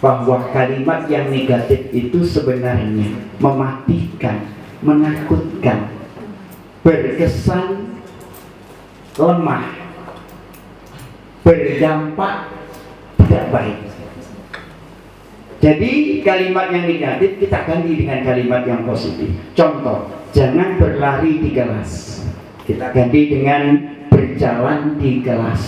bahwa kalimat yang negatif itu sebenarnya mematikan, menakutkan, berkesan lemah, berdampak tidak baik. Jadi kalimat yang negatif kita ganti dengan kalimat yang positif. Contoh, jangan berlari di kelas, kita ganti dengan berjalan di kelas.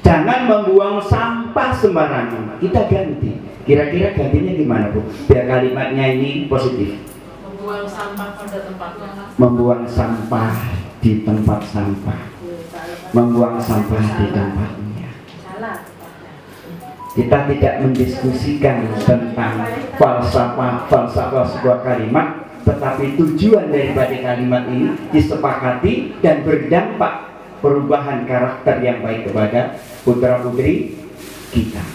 Jangan membuang sampah sembarangan, kita ganti. Kira-kira gantinya gimana, Bu? Biar kalimatnya ini positif. Membuang sampah pada tempatnya. Membuang sampah di tempat sampah. Membuang sampah di tempatnya. Kita tidak mendiskusikan tentang falsafah sebuah kalimat, tetapi tujuan daripada kalimat ini disepakati dan berdampak perubahan karakter yang baik kepada putra-putri kita.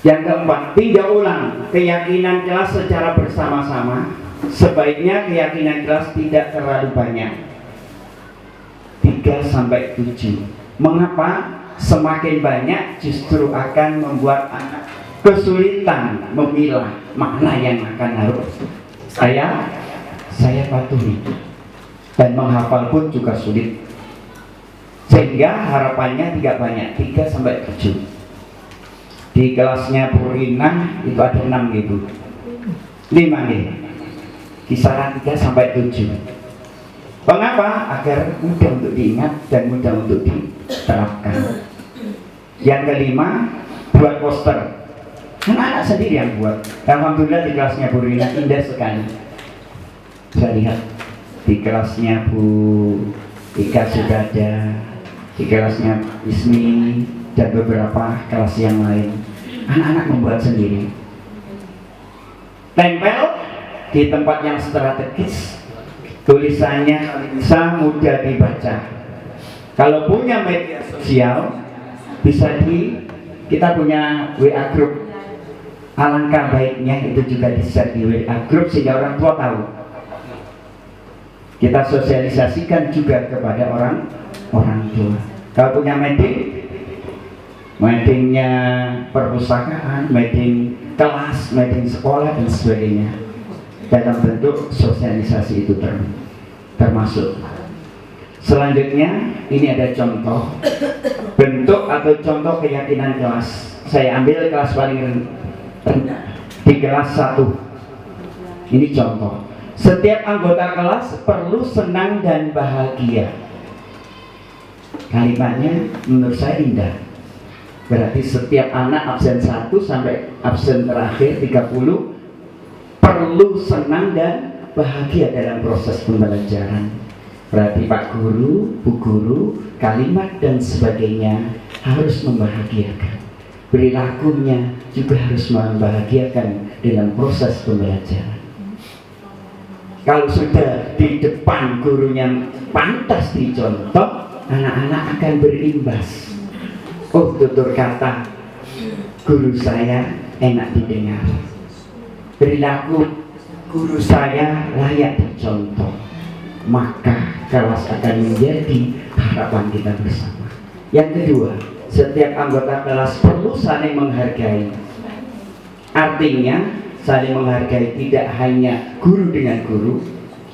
Yang keempat, tinjau ulang keyakinan kelas secara bersama-sama. Sebaiknya keyakinan kelas tidak terlalu banyak, 3-7. Mengapa? Semakin banyak justru akan membuat anak kesulitan memilah makna yang akan harus saya patuhi, dan menghafal pun juga sulit. Sehingga harapannya tidak banyak, 3-7. Di kelasnya Bu Rina itu ada 6 gitu, 5 nih, kisaran 3-7. Mengapa? Agar mudah untuk diingat dan mudah untuk diterapkan. Yang kelima, buat poster. Anak-anak sendiri yang buat. Alhamdulillah di kelasnya Bu Rina indah sekali. Saya lihat di kelasnya Bu Ika sudah ada, di kelasnya Ismi dan beberapa kelas yang lain. Anak-anak membuat sendiri. Tempel di tempat yang strategis, tulisannya bisa mudah dibaca. Kalau punya media sosial, bisa kita punya WA group. Alangkah baiknya itu juga di-share di WA group sehingga orang tua tahu. Kita sosialisasikan juga kepada orang tua. Kalau punya medik, meetingnya perpustakaan, meeting kelas, meeting sekolah dan sebagainya. Dalam bentuk sosialisasi itu termasuk. Selanjutnya ini ada contoh bentuk atau contoh keyakinan kelas. Saya ambil kelas paling rendah di kelas 1. Ini contoh. Setiap anggota kelas perlu senang dan bahagia. Kalimatnya menurut saya indah. Berarti setiap anak absen 1 sampai absen terakhir 30 perlu senang dan bahagia dalam proses pembelajaran. Berarti Pak Guru, Bu Guru, kalimat dan sebagainya harus membahagiakan. Perilakunya juga harus membahagiakan dalam proses pembelajaran. Kalau sudah di depan gurunya pantas dicontoh, anak-anak akan berimbas. Oh, tutur kata guru saya enak didengar. Perilaku guru saya layak dicontoh. Maka kelas akan menjadi harapan kita bersama. Yang kedua, setiap anggota kelas perlu saling menghargai. Artinya saling menghargai tidak hanya guru dengan guru,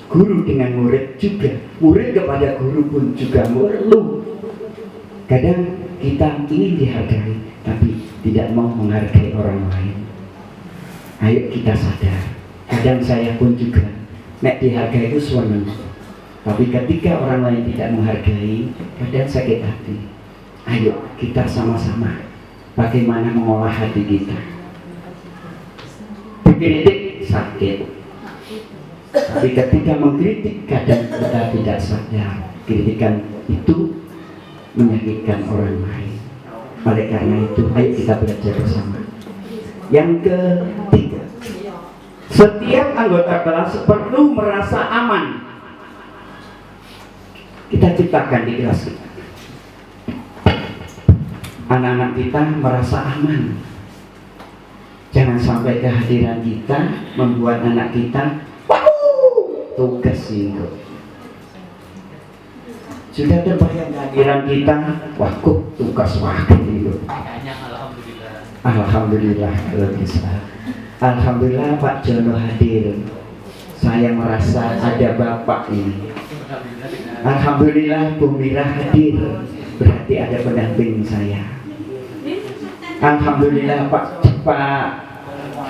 guru dengan murid juga, murid kepada guru pun juga perlu. Kadang kita ingin dihargai tapi tidak mau menghargai orang lain. Ayo kita sadar. Kadang saya pun juga nek dihargai itu senang. Tapi ketika orang lain tidak menghargai, kadang sakit hati. Ayo kita sama-sama bagaimana mengolah hati kita. Dikritik sakit, tapi ketika mengkritik kadang kita tidak sadar kritikan itu menyakitkan orang lain. Oleh karena itu, ayo kita belajar bersama. Yang ketiga, setiap anggota kelas perlu merasa aman. Kita ciptakan di kelas kita, anak-anak kita merasa aman. Jangan sampai kehadiran kita membuat anak kita tugas itu. Sudah terbayang kehadiran kita, tugas waktu itu. Alhamdulillah kalau bisa. Alhamdulillah Pak Jono hadir. Saya merasa ada Bapak ini. Alhamdulillah Bu Mira hadir, berarti ada pendamping saya. Alhamdulillah Pak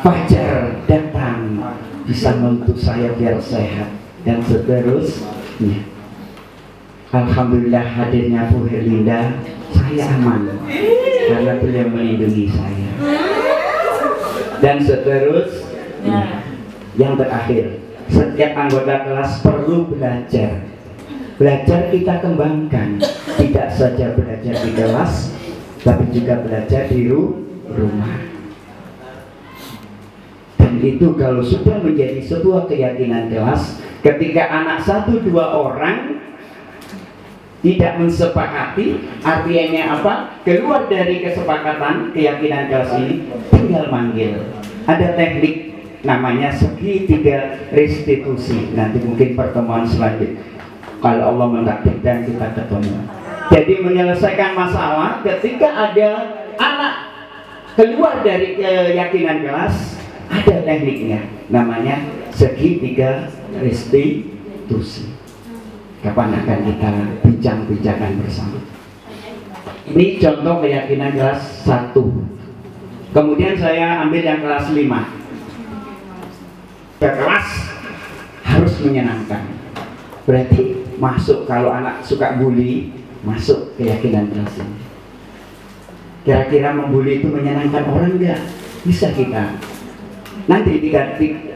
Fajar datang, bisa membantu saya biar sehat dan seterusnya. Alhamdulillah hadirnya Bu Herlinda, saya aman karena beliau melindungi saya. Dan seterusnya. Yang terakhir, setiap anggota kelas perlu belajar. Belajar kita kembangkan, tidak saja belajar di kelas, tapi juga belajar di rumah. Dan itu kalau sudah menjadi sebuah keyakinan kelas, ketika anak 1-2 orang tidak mensepakati, artinya apa? Keluar dari kesepakatan keyakinan kelas ini, tinggal manggil. Ada teknik namanya segitiga restitusi. Nanti mungkin pertemuan selanjutnya, kalau Allah mentakdirkan kita ketemu. Jadi menyelesaikan masalah ketika ada anak keluar dari keyakinan kelas, ada tekniknya, namanya segitiga restitusi. Kapan akan kita bincang-bincangkan bersama. Ini contoh keyakinan kelas 1. Kemudian saya ambil yang kelas 5. Kelas harus menyenangkan. Berarti masuk, kalau anak suka bully, masuk keyakinan kelas ini. Kira-kira membuli itu menyenangkan orang enggak? Bisa kita. Nanti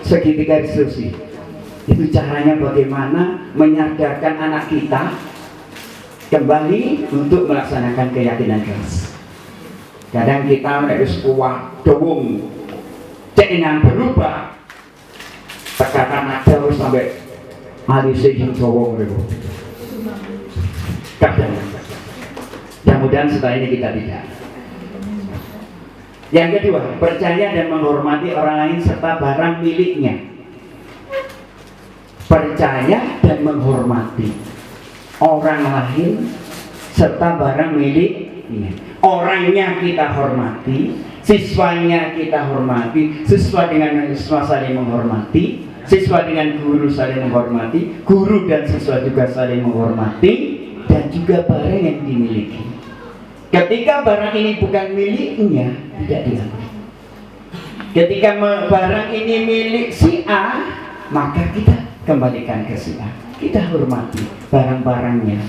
segitiga diskusi. Itu caranya bagaimana menyadarkan anak kita kembali untuk melaksanakan keyakinan kelas. Kadang kita harus kuat, dowung, ceknya berubah. Tekanan ada harus sampai alisih yang dowung itu. Kadang. Mudah-mudahan setelah ini kita tidak. Yang kedua, percaya dan menghormati orang lain serta barang miliknya. Percaya dan menghormati orang lain serta barang miliknya. Orangnya kita hormati, siswanya kita hormati, siswa dengan siswa saling menghormati, siswa dengan guru saling menghormati, guru dan siswa juga saling menghormati, dan juga barang yang dimiliki. Ketika barang ini bukan miliknya, tidak diambil. Ketika barang ini milik si A, maka kita kembalikan ke si A. Kita hormati barang-barangnya.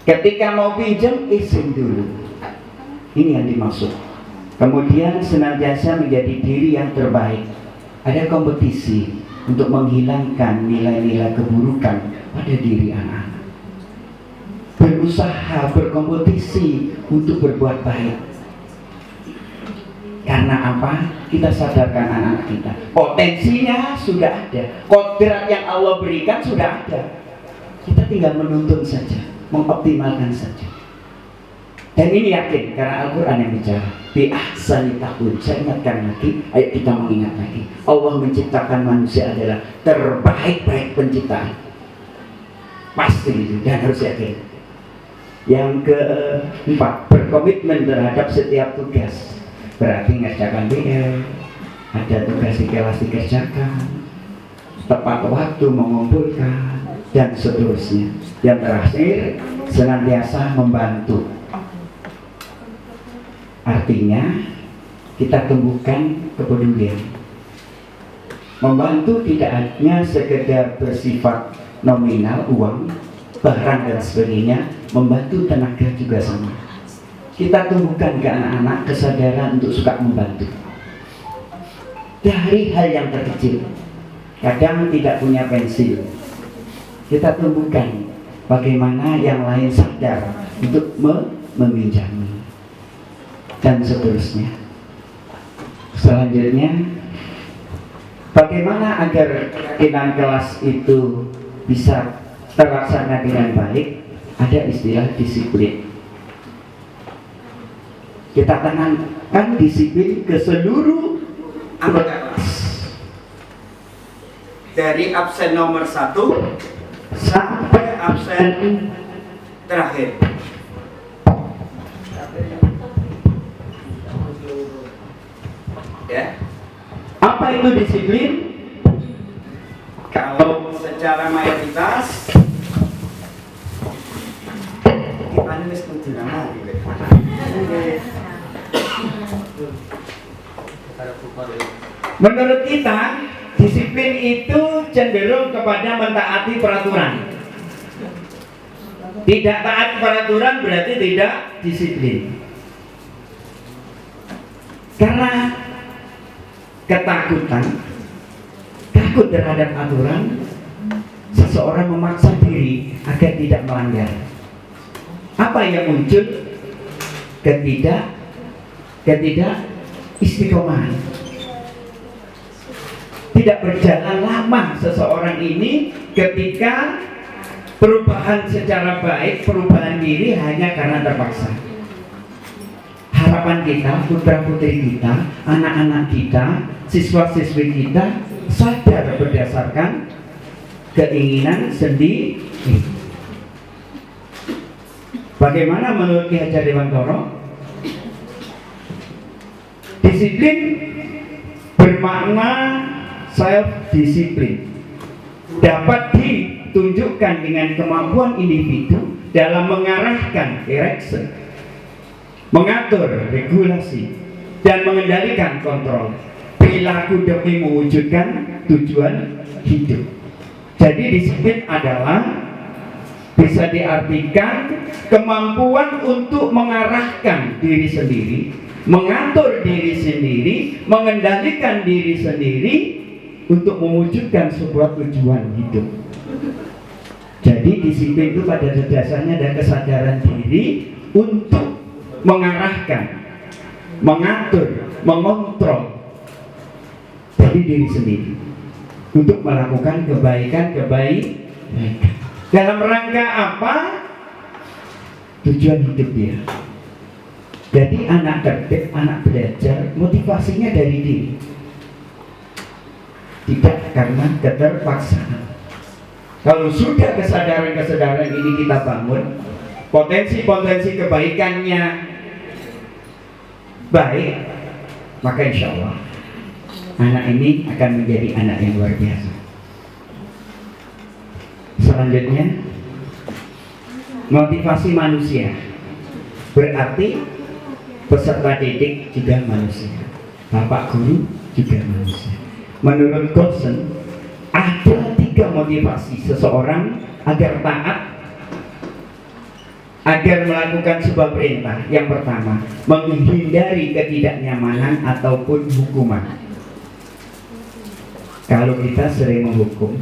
Ketika mau pinjam, izin dulu. Ini yang dimaksud. Kemudian senantiasa menjadi diri yang terbaik. Ada kompetisi untuk menghilangkan nilai-nilai keburukan pada diri anak-anak. Berusaha berkompetisi untuk berbuat baik. Karena apa? Kita sadarkan anak-anak kita. Potensinya sudah ada. Kodrat yang Allah berikan sudah ada. Kita tinggal menuntun saja, mengoptimalkan saja. Dan ini yakin karena Al-Quran yang bicara. Bi ahsani taqwim. Saya ingatkan lagi, ayo kita mengingat lagi. Allah menciptakan manusia adalah terbaik-baik penciptaan. Pasti itu, dan harus yakin. Yang keempat, berkomitmen terhadap setiap tugas. Berarti ngerjakan PR, ada tugas di kelas dikerjakan, tepat waktu mengumpulkan, dan seterusnya. Yang terakhir, senantiasa membantu. Artinya kita tumbuhkan kepedulian. Membantu tidak hanya sekedar bersifat nominal, uang, barang dan sebagainya. Membantu tenaga juga sama. Kita tumbuhkan ke anak-anak kesadaran untuk suka membantu. Dari hal yang terkecil. Kadang tidak punya pensil, kita tumbuhkan bagaimana yang lain sadar untuk meminjami. Dan seterusnya. Selanjutnya, bagaimana agar keyakinan kelas itu bisa terlaksana dengan baik? Ada istilah disiplin. Kita tanamkan disiplin ke seluruh anggota kelas, dari absen nomor 1 sampai absen terakhir. Ya. Apa itu disiplin? Kalau secara mayoritas kita nulis nama gitu. Menurut kita, disiplin itu cenderung kepada mentaati peraturan. Tidak taat peraturan berarti tidak disiplin. Karena ketakutan, takut terhadap aturan, seseorang memaksa diri agar tidak melanggar. Apa yang muncul? Ketidak istiqomahan. Tidak berjalan lama seseorang ini ketika perubahan secara baik, perubahan diri hanya karena terpaksa. Harapan kita, putra-putri kita, anak-anak kita, siswa-siswi kita sadar berdasarkan keinginan sendiri. Bagaimana menurut Ki Hajar Dewantoro? Disiplin bermakna self-disiplin, dapat ditunjukkan dengan kemampuan individu dalam mengarahkan direction, mengatur regulasi, dan mengendalikan kontrol perilaku demi mewujudkan tujuan hidup. Jadi disiplin adalah bisa diartikan kemampuan untuk mengarahkan diri sendiri, mengatur diri sendiri, mengendalikan diri sendiri untuk mewujudkan sebuah tujuan hidup. Jadi disiplin itu pada dasarnya ada kesadaran diri untuk mengarahkan, mengatur, mengontrol dari diri sendiri untuk melakukan kebaikan. Dalam rangka apa? Tujuan hidup dia. Jadi anak tertib, anak belajar, motivasinya dari diri, tidak karena keterpaksaan. Kalau sudah kesadaran-kesadaran ini kita bangun, potensi-potensi kebaikannya baik, maka insya Allah anak ini akan menjadi anak yang luar biasa. Selanjutnya, motivasi manusia berarti peserta didik juga manusia, bapak guru juga manusia. Menurut Godson, ada 3 motivasi seseorang agar taat, agar melakukan sebuah perintah. Yang pertama, menghindari ketidaknyamanan ataupun hukuman. Kalau kita sering menghukum,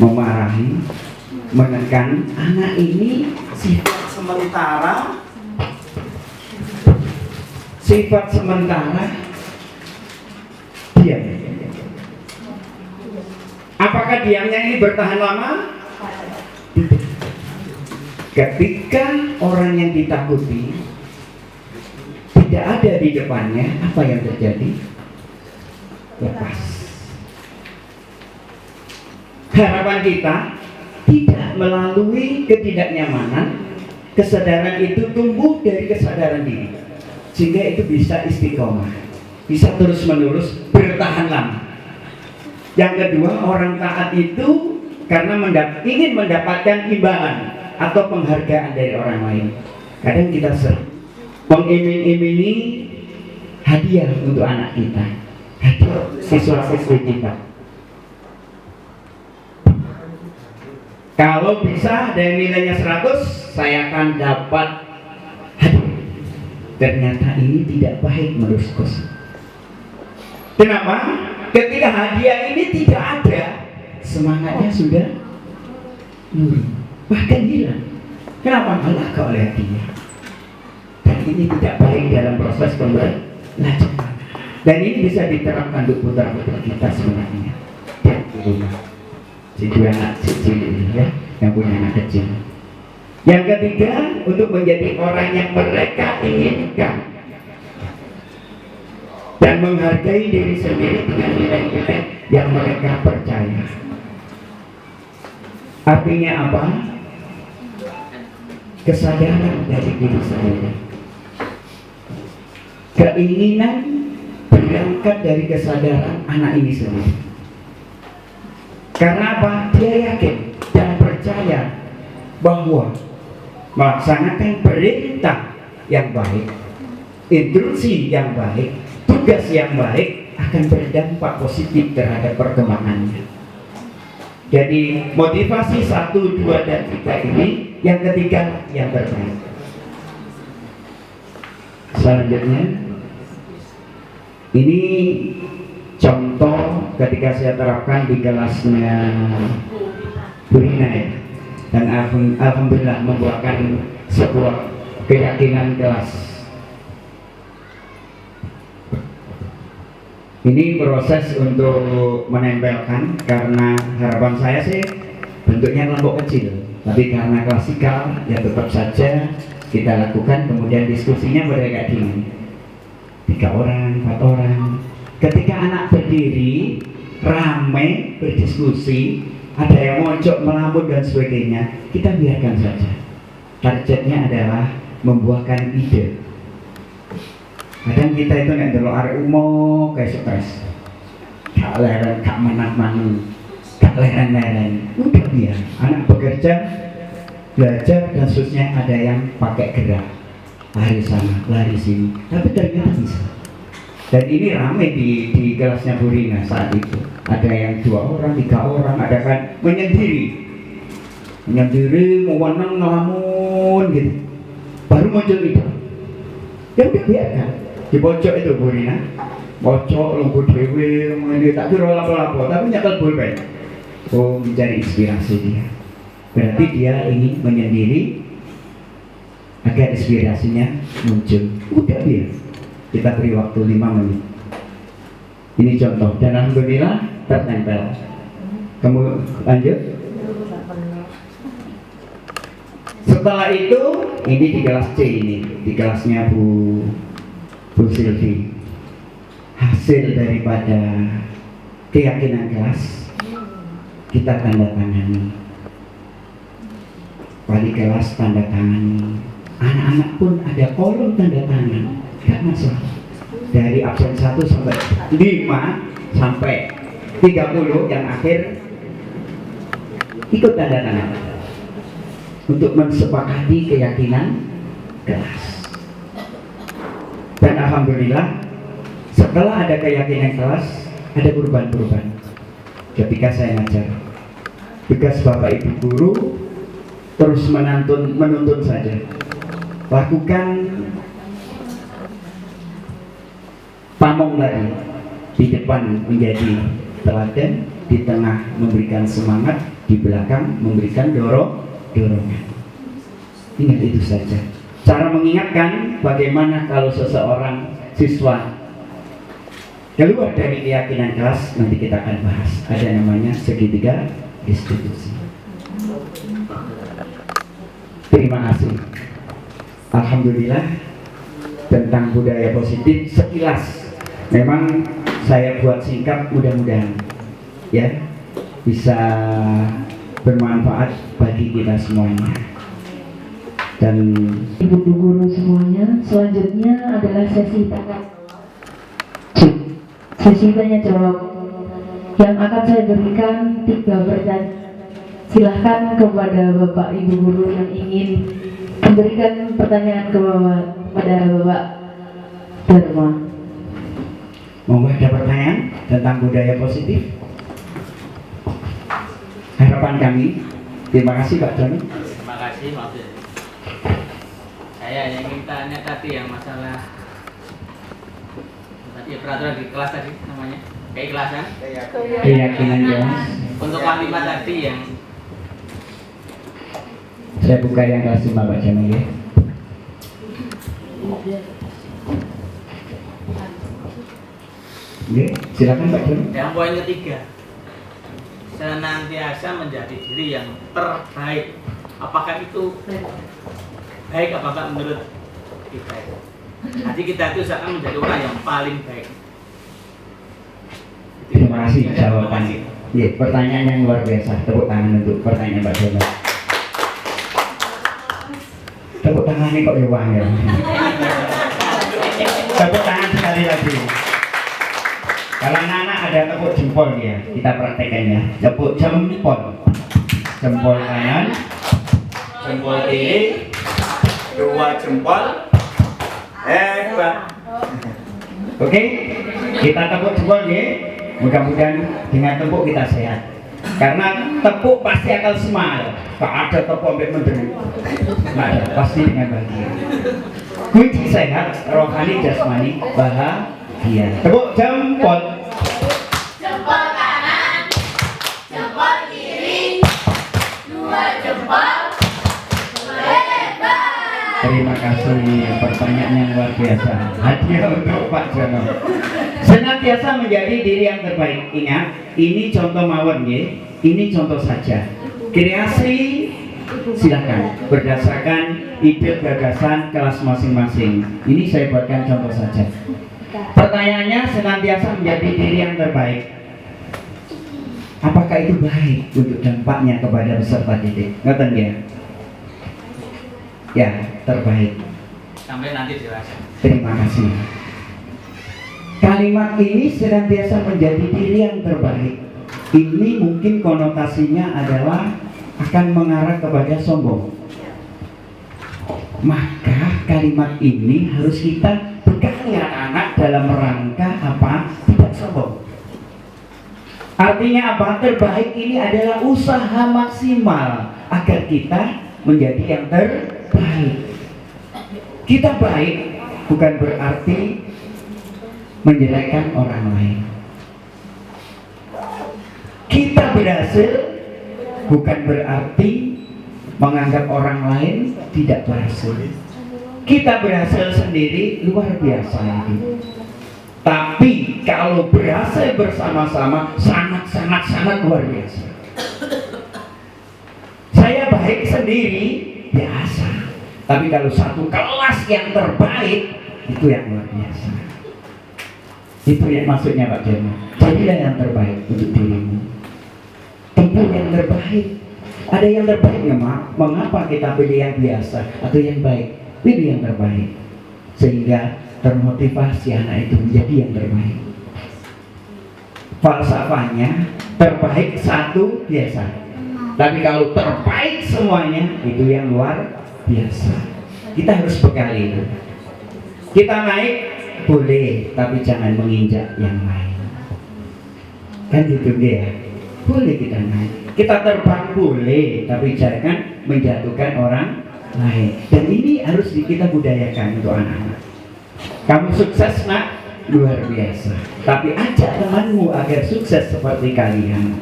memarahi, menekan, anak ini sifat sementara diam. Apakah diamnya ini bertahan lama? Ketika orang yang ditakuti tidak ada di depannya, apa yang terjadi? Lepas. Harapan kita tidak melalui ketidaknyamanan, kesadaran itu tumbuh dari kesadaran diri, sehingga itu bisa istiqomah, bisa terus menerus bertahan lama. Yang kedua, orang taat itu karena ingin mendapatkan imbalan atau penghargaan dari orang lain. Kadang kita sering mengiming-imingi hadiah untuk anak kita, hadiah siswa-siswi kita. Kalau bisa ada yang nilainya 100, saya akan dapat hadiah. Ternyata ini tidak baik menurut Gus. Kenapa? Ketika hadiah ini tidak ada, semangatnya sudah nurun, bahkan hilang. Kenapa? Malah kau oleh hadiah. Dan ini tidak baik dalam proses pembelajaran. Dan ini bisa diterapkan untuk putra-putra kita sebenarnya di rumah. Si 2 anak kecil ini ya, yang punya anak kecil. Yang ketiga, untuk menjadi orang yang mereka inginkan dan menghargai diri sendiri dengan nilai-nilai yang mereka percaya. Artinya apa? Kesadaran dari diri sendiri, keinginan berangkat dari kesadaran anak ini sendiri. Karena apa? Dia yakin dan percaya bahwa melaksanakan perintah yang baik, instruksi yang baik, tugas yang baik akan berdampak positif terhadap perkembangannya. Jadi motivasi 1, 2, dan 3 ini, yang ketiga yang terbaik. Selanjutnya, ini contoh ketika saya terapkan di kelasnya Burina ya. Dan alhamdulillah membuahkan sebuah keyakinan kelas. Ini proses untuk menempelkan, karena harapan saya sih bentuknya kelompok kecil, tapi karena klasikal ya tetap saja kita lakukan. Kemudian diskusinya mereka gini, 3 orang, 4 orang. Ketika anak berdiri ramai berdiskusi, ada yang mojok, melamun dan sebagainya, kita biarkan saja. Targetnya adalah membuahkan ide. Kadang kita itu nek ndelok arek umum kayak stres. Gak leren, gak menang-menang, gak leren-leren. Udah biar anak bekerja, belajar, dan seterusnya. Ada yang pakai gerak, lari sana, lari sini, tapi ternyata bisa. Dan ini ramai di kelasnya Burina saat itu. Ada yang 2 orang, 3 orang, ada kan menyendiri, mewenang, ngelamun gitu. Baru muncul itu. Ya udah biarkan. Di pojok itu Burina, pojok lumpuh dewe, tak kira lapo-lapo, tapi nyekel pulpen. Oh, mencari inspirasi dia. Berarti dia ingin menyendiri agar inspirasinya muncul. Udah biar. Kita beri waktu 5 menit. Ini contoh, dan alhamdulillah tertempel. Kamu lanjut. Setelah itu, ini di kelas C ini, di kelasnya Bu Sylvie. Hasil daripada keyakinan kelas kita tanda tangani. wali kelas tanda tangan, anak-anak pun ada kolom tanda tangan, nggak masalah. Dari absen 1 sampai 5 sampai 30 yang akhir ikut tanda tangan untuk mensepakati keyakinan kelas. Dan alhamdulillah setelah ada keyakinan kelas ada perubahan-perubahan. Ketika saya ngajar, tugas Bapak Ibu guru terus menuntun saja. Lakukan pamong tadi, di depan menjadi teladan, di tengah memberikan semangat, di belakang memberikan dorongan. Ingat itu saja. Cara mengingatkan bagaimana kalau seseorang siswa keluar dari keyakinan kelas, nanti kita akan bahas. Ada namanya segitiga institusi. Terima kasih. Alhamdulillah tentang budaya positif sekilas memang saya buat singkat, mudah-mudahan ya bisa bermanfaat bagi kita semuanya. Dan Ibu guru semuanya, selanjutnya adalah sesi tanya jawab yang akan saya berikan 3 pertanyaan. Silahkan kepada Bapak Ibu guru yang ingin memberikan pertanyaan kepada Bapak Dharma. monggo ada pertanyaan tentang budaya positif. Harapan kami, terima kasih Pak Joni. Terima kasih Mas. Saya hanya ingin tanya tadi yang masalah tadi peraturan di kelas tadi namanya keikhlasan. Keyakinan kelas. Untuk kalimat tadi yang Saya buka yang kelas 5 Pak Joni ya. Oke, silakan Pak Joni. yang poin ketiga, senantiasa menjadi diri yang terbaik. Apakah itu baik apa enggak menurut kita? Jadi kita itu seakan menjadi orang yang paling baik. Terima kasih jawabannya. Ya, pertanyaan yang luar biasa. Tepuk tangan untuk pertanyaan Pak Joni. Tepuk tangannya kok lewang ya. Tepuk tangan sekali lagi. Kalau anak-anak ada tepuk jempol ya, kita praktekkan ya. Tepuk jempol, jempol kanan, jempol kiri, 2 jempol, hebat. Oke, kita tepuk jempol ya. Mudah-mudahan dengan tepuk kita sehat. Karena tepuk pasti akan smile. Kalau ada tepuk sampai menderu, nah, pasti dengan bahagia. Kunci sehat, rohani, jasmani, bahagia. Tepuk jempol. Jempol kanan, jempol kiri, 2 jempol, hebat. Terima kasih, pertanyaan yang luar biasa. Hadiah untuk Pak Jono. Senantiasa menjadi diri yang terbaik. Ingat, ini contoh mawon ya. Ini contoh saja. Kreasi silakan berdasarkan ide gagasan kelas masing-masing. Ini saya buatkan contoh saja. Pertanyaannya, senantiasa menjadi diri yang terbaik. Apakah itu baik untuk dampaknya kepada peserta didik? Ngerti ya? Ya, terbaik. sampai nanti jelaskan. Terima kasih. Kalimat ini senantiasa menjadi diri yang terbaik. Ini mungkin konotasinya adalah akan mengarah kepada sombong. Maka kalimat ini harus kita bekali anak-anak dalam rangka apa? Tidak sombong. Artinya apa? Terbaik ini adalah usaha maksimal agar kita menjadi yang terbaik. Kita baik bukan berarti menjelekkan orang lain. Kita berhasil bukan berarti menganggap orang lain tidak berhasil. Kita berhasil sendiri luar biasa ini. Tapi kalau berhasil bersama-sama sangat luar biasa. Saya baik sendiri biasa. Tapi kalau satu kelas yang terbaik itu yang luar biasa. Itu yang maksudnya Pak Jono. Jadilah yang terbaik untuk dirimu. Tempuh yang terbaik. Ada yang terbaik nggak, Mak? Mengapa kita pilih yang biasa atau yang baik? Pilih yang terbaik, sehingga termotivasi anak itu menjadi yang terbaik. Falsafahnya terbaik satu biasa, tapi kalau terbaik semuanya itu yang luar biasa. Kita harus bekali itu. Kita naik boleh, tapi jangan menginjak yang lain. Kan gitu ya. Boleh kita naik. Kita terbang boleh, tapi jangan menjatuhkan orang lain. Dan ini harus kita budayakan untuk anak-anak. Kamu sukses, Nak, luar biasa. Tapi ajak temanmu agar sukses seperti kalian.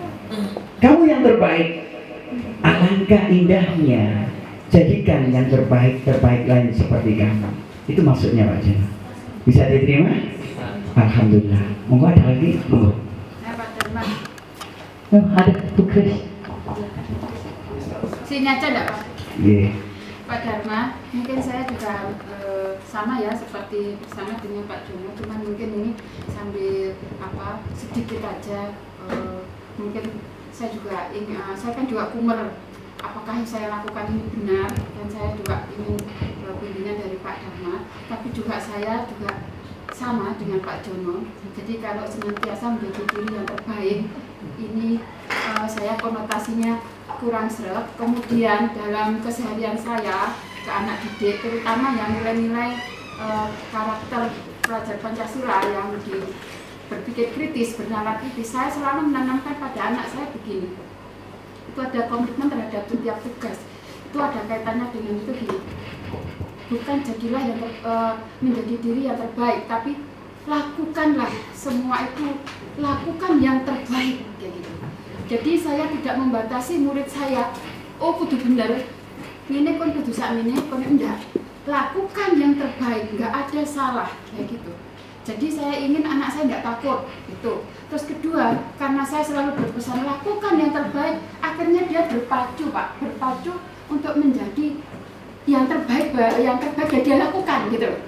Kamu yang terbaik. Alangkah indahnya. Jadikan yang terbaik lain seperti kamu. Itu maksudnya Pak Jana. Bisa diterima? Alhamdulillah. Monggo ada lagi? Monggo. Pak Dharma. Oh, ada Bu Kris. Sini aja enggak, Pak? Iya. Pak Dharma, mungkin saya juga sama ya seperti bersama dengan Pak Jono, cuman mungkin ini sambil sedikit aja, mungkin saya juga ingin, saya kan juga kumer apakah yang saya lakukan ini benar, dan saya juga ingin bimbingan dari Pak Dharma, tapi juga saya juga sama dengan Pak Jono. Jadi kalau senantiasa menjadi diri yang terbaik ini saya konotasinya kurang seret. Kemudian dalam keseharian saya ke anak didik, terutama yang nilai-nilai karakter pelajar Pancasila yang berpikir kritis, bernalar kritis, saya selalu menanamkan pada anak saya begini. Itu ada komitmen terhadap setiap tugas. Itu ada kaitannya dengan itu gini. Bukan jadilah yang menjadi diri yang terbaik, tapi lakukanlah semua itu, lakukan yang terbaik kayak gitu. Jadi saya tidak membatasi murid saya, oh kudu bener, ini kon kudu sakmene, kon enggak. Lakukan yang terbaik, enggak ada salah kayak gitu. Jadi saya ingin anak saya enggak takut gitu. Terus kedua, karena saya selalu berpesan lakukan yang terbaik, akhirnya dia berpacu Pak, berpacu untuk menjadi yang terbaik yang dia lakukan gitu.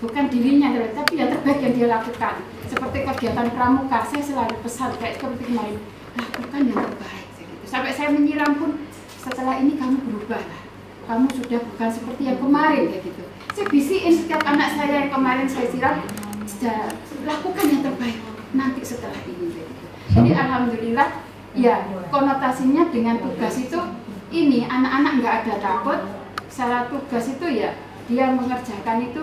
Bukan dirinya terbaik, tapi yang terbaik yang dia lakukan. Seperti kegiatan pramuka, saya selalu pesan kayak seperti kemarin, lakukan yang terbaik gitu. Sampai saya menyiram pun, setelah ini kamu berubah lah, kamu sudah bukan seperti yang kemarin kayak gitu. Saya bisikin setiap anak saya yang kemarin saya siram, sudah lakukan yang terbaik nanti setelah ini kayak gitu. Jadi alhamdulillah ya, konotasinya dengan tugas itu ini anak-anak nggak ada takut. Salah tugas itu ya dia mengerjakan itu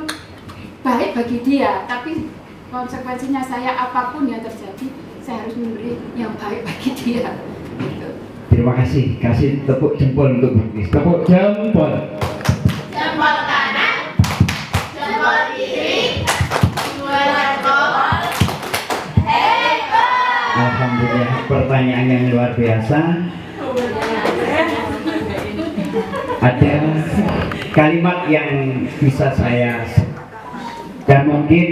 baik bagi dia, tapi konsekuensinya saya apapun yang terjadi saya harus memberi yang baik bagi dia gitu. Terima kasih, kasih tepuk jempol untuk Bu Kris. Tepuk jempol. Jempol kanan, jempol kiri, dua jempol. Hebat. Alhamdulillah, pertanyaan yang luar biasa. Ada kalimat yang bisa saya, dan mungkin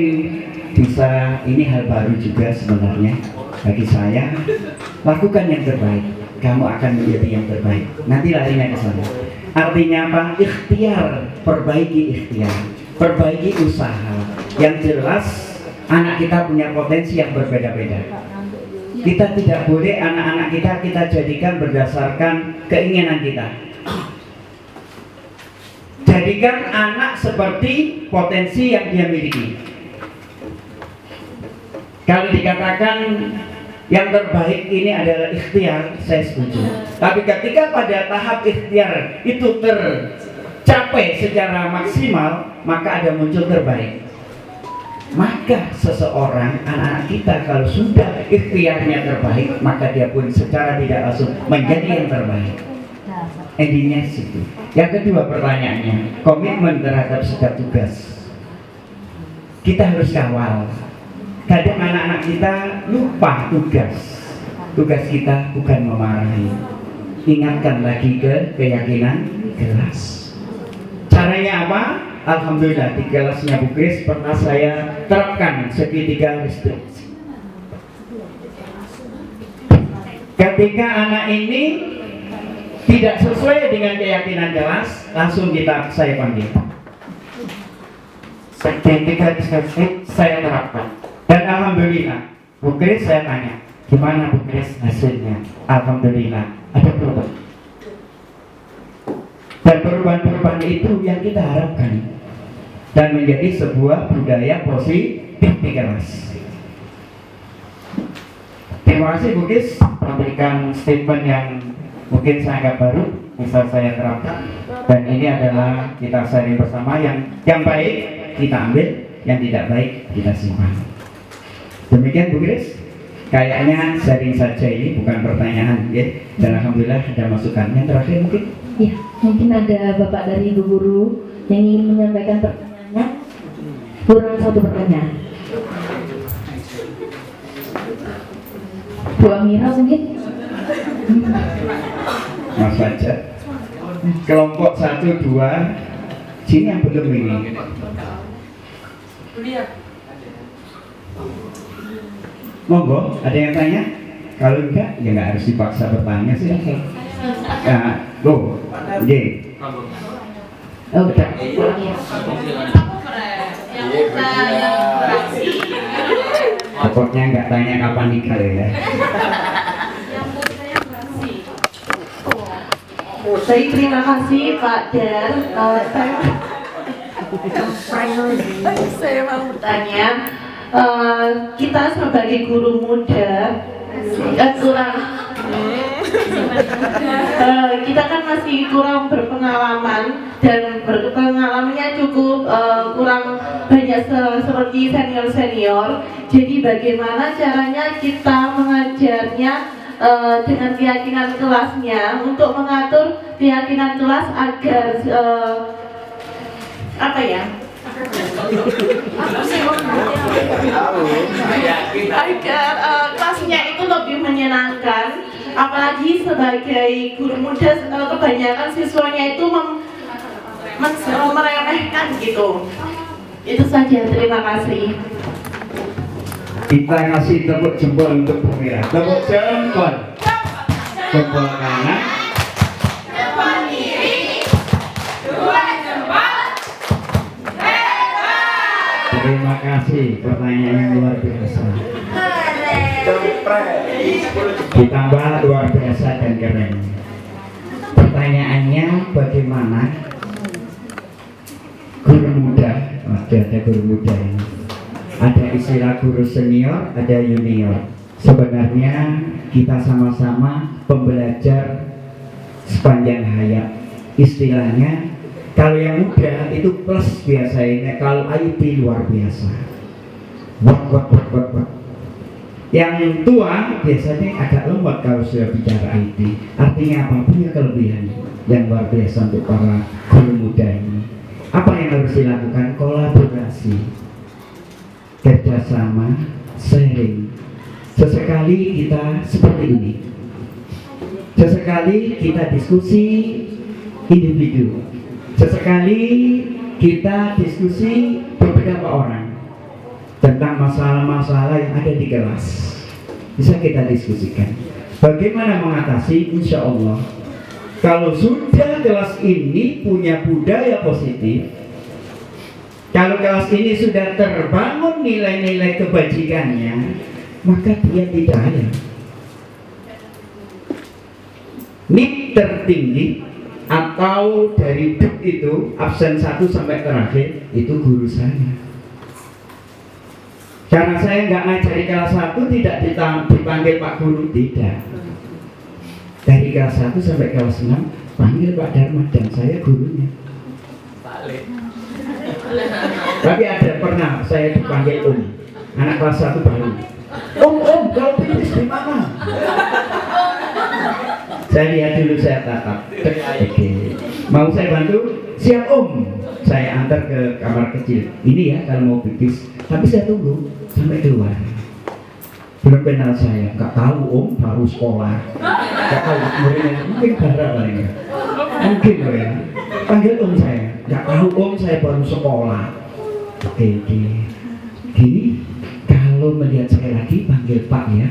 bisa, ini hal baru juga sebenarnya bagi saya. Lakukan yang terbaik, kamu akan menjadi yang terbaik. Nanti larinya ke sana. Artinya apa? Ikhtiar, perbaiki ikhtiar, perbaiki usaha. Yang jelas anak kita punya potensi yang berbeda-beda. Kita tidak boleh anak-anak kita jadikan berdasarkan keinginan kita. Jadikan anak seperti potensi yang dia miliki. Kalau dikatakan yang terbaik ini adalah ikhtiar, saya setuju. Tapi ketika pada tahap ikhtiar itu tercapai secara maksimal, maka ada muncul terbaik. Maka seseorang, anak-anak kita kalau sudah ikhtiarnya terbaik, maka dia pun secara tidak langsung menjadi yang terbaik. Endingnya situ. Yang kedua pertanyaannya, komitmen terhadap setiap tugas. Kita harus kawal. Kadang anak-anak kita lupa tugas. Tugas kita bukan memarahi. Ingatkan lagi ke keyakinan kelas. Caranya apa? Alhamdulillah di kelasnya Bu Kris pernah saya terapkan segitiga restriksi. Ketika anak ini tidak sesuai dengan keyakinan kelas, langsung saya panggil. Segitiga restriksi saya terapkan. Dan alhamdulillah, Bu Kris saya tanya, gimana Bu Kris hasilnya? Alhamdulillah, ada perubahan. Dan perubahan-perubahan itu yang kita harapkan dan menjadi sebuah budaya positif di kelas. Terima kasih Bukis memberikan statement yang mungkin saya anggap baru bisa saya terapkan, dan ini adalah kita sharing bersama. Yang baik kita ambil, yang tidak baik kita simpan. Demikian Bu Grace, kayaknya sharing saja ini bukan pertanyaan ya. Dan alhamdulillah ada masukan. Yang terakhir mungkin Ya, mungkin ada Bapak dari Ibu Guru yang ingin menyampaikan pertanyaannya. Kurang satu pertanyaan. Bu Amira mungkin? Mas Fajar, kelompok 1, 2 sini yang belum ini. Monggo, ada yang tanya? Kalau enggak, ya enggak harus dipaksa bertanya sih. Ya, go, J. Oh, betul. Pokoknya enggak tanya kapan nikah ya. Baik, terima kasih Pak Dar. Saya mau bertanya, kita sebagai guru muda kita kan masih kurang berpengalaman, dan berpengalamannya cukup kurang banyak seperti senior-senior. Jadi bagaimana caranya kita mengajarnya dengan keyakinan kelasnya, untuk mengatur keyakinan kelas agar agar kelasnya itu lebih menyenangkan. Apalagi sebagai guru muda, kebanyakan siswanya itu meremehkan gitu. Itu saja, terima kasih. Kita kasih tepuk jempol untuk Bu Mira. Tepuk jempol. Jempol kanan. Jempol kiri. 2 jempol. Hebat. Terima kasih, pertanyaan yang luar biasa. Ditambah luar biasa dan keren. Pertanyaannya, bagaimana guru muda? Ada guru muda ini. Ada istilah guru senior, ada junior. Sebenarnya kita sama-sama pembelajar sepanjang hayat. Istilahnya, kalau yang muda itu plus biasanya, kalau IT luar biasa. Wak. Yang tua biasanya agak lemot kalau sudah bicara IT. Artinya apa? Punya kelebihan yang luar biasa untuk para guru muda ini. Apa yang harus dilakukan? Kolaborasi, kerjasama, sharing. Sesekali kita seperti ini, sesekali kita diskusi individu, sesekali kita diskusi beberapa orang tentang masalah-masalah yang ada di kelas. Bisa kita diskusikan bagaimana mengatasi. Insya Allah, kalau sudah kelas ini punya budaya positif, kalau kelas ini sudah terbangun nilai-nilai kebajikannya, maka dia tidak ada. NIP tertinggi atau dari DUK itu absen 1 sampai terakhir itu guru saya. Karena saya nggak ngajari kelas 1 tidak dipanggil Pak Guru, tidak. Dari kelas 1 sampai kelas 6 panggil Pak Dharma dan saya gurunya. Tapi ada pernah saya dipanggil anak kelas 1 baru. Kalau pintis di mana? Saya lihat dulu, saya tatap. Oke. Mau saya bantu? Siap Saya antar ke kamar kecil. Ini ya kalau mau pipis. Tapi saya tunggu sampai keluar. Belum kenal saya, nggak tahu baru sekolah. Nggak tahu muridnya, mungkin bara paling ya. Mungkin ya. Panggil saya, nggak tahu saya baru sekolah. Oke. Gini, kalau melihat saya lagi panggil Pak ya.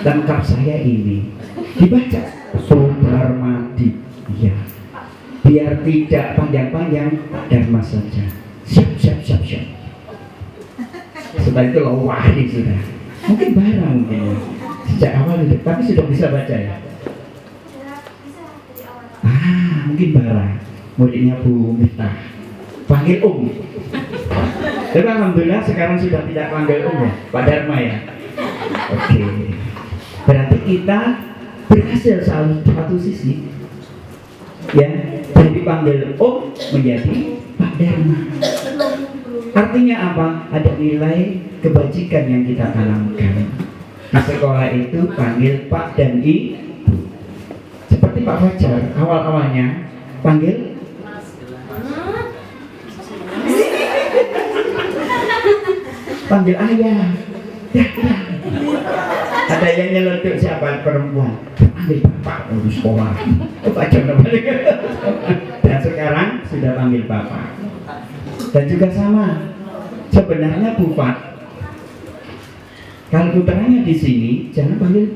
Lengkap saya ini. Dibaca Sudarmadi. Iya. Biar tidak panjang-panjang, Dharma saja. Siap. Setelah itu wahdi sudah. Mungkin barang mungkin ya. Sejak awal itu, tapi sudah bisa baca ya. mungkin Bara, muridnya Bu Miftah, panggil Tapi alhamdulillah sekarang sudah tidak panggil ya, Pak Dharma ya. Oke, berarti kita berhasil satu sisi, ya, dari panggil menjadi Pak Dharma. Artinya apa? Ada nilai kebajikan yang kita tanamkan. Di sekolah itu panggil Pak dan Ibu. Seperti Pak Fajar, awal-awalnya panggil panggil ayah. Ya. Ada yang nyeletuk siapa perempuan, panggil Bapak di sekolah. Dan sekarang sudah panggil Bapak. Dan juga sama, sebenarnya Bu Fat, kalau putranya di sini jangan panggil,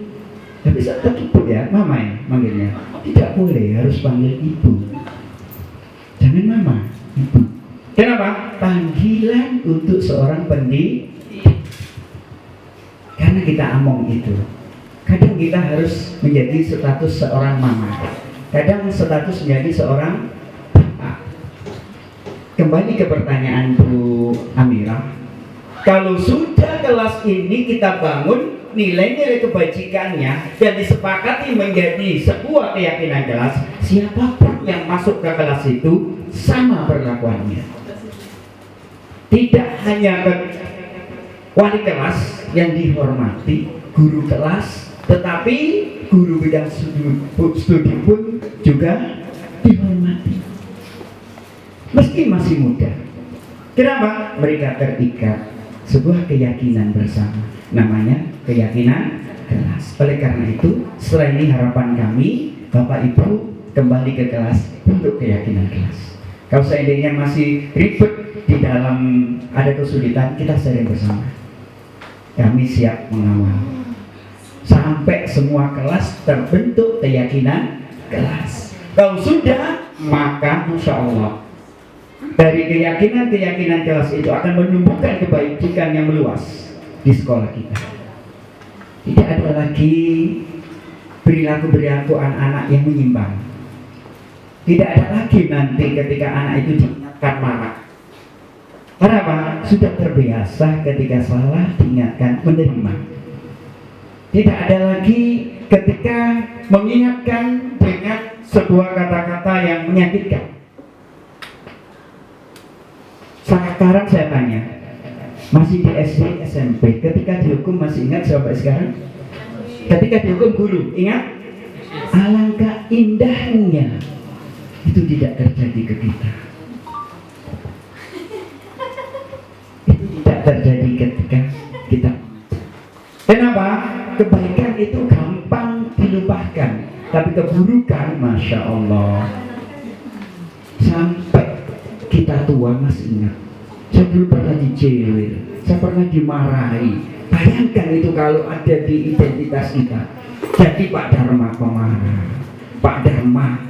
tapi tetap ibu ya, mama ya manggilnya. Tidak boleh, harus panggil ibu. Jangan mama, ibu. Kenapa? Panggilan untuk seorang pendidik. Karena kita among itu. Kadang kita harus menjadi status seorang mama. Kadang status menjadi seorang bapak. Kembali ke pertanyaan Bu Amirah. Kalau sudah kelas ini kita bangun nilai-nilai kebajikannya dan disepakati menjadi sebuah keyakinan kelas, siapapun yang masuk ke kelas itu sama perlakuannya. Tidak hanya wali kelas yang dihormati, guru kelas, tetapi guru bidang studi pun juga dihormati. Meski masih muda. Kenapa? Mereka terikat sebuah keyakinan bersama, namanya keyakinan kelas. Oleh karena itu, setelah ini harapan kami, Bapak Ibu kembali ke kelas untuk keyakinan kelas. Kalau seandainya masih ribet di dalam ada kesulitan, kita sharing bersama. Kami siap mengawal sampai semua kelas terbentuk keyakinan kelas. Kalau sudah, maka insya Allah dari keyakinan kelas itu akan menumbuhkan kebajikan yang meluas di sekolah kita. Tidak ada lagi perilaku anak-anak yang menyimpang. Tidak ada lagi nanti ketika anak itu diingatkan marah. Karena apa? Sudah terbiasa ketika salah diingatkan menerima. Tidak ada lagi ketika mengingatkan dengan sebuah kata-kata yang menyakitkan. Sekarang saya tanya, masih di SD, SMP, ketika dihukum masih ingat sampai sekarang? Ketika dihukum guru, ingat? Alangkah indahnya itu tidak terjadi ke kita. Itu tidak terjadi ketika kita. Kenapa? Kebaikan itu gampang dilupakan, tapi keburukan, Masya Allah, sampai kita tua masih ingat. Saya dulu pernah dijewer, saya pernah dimarahi. Bayangkan itu kalau ada di identitas kita. Jadi Pak Dharma pemarah, Pak Dharma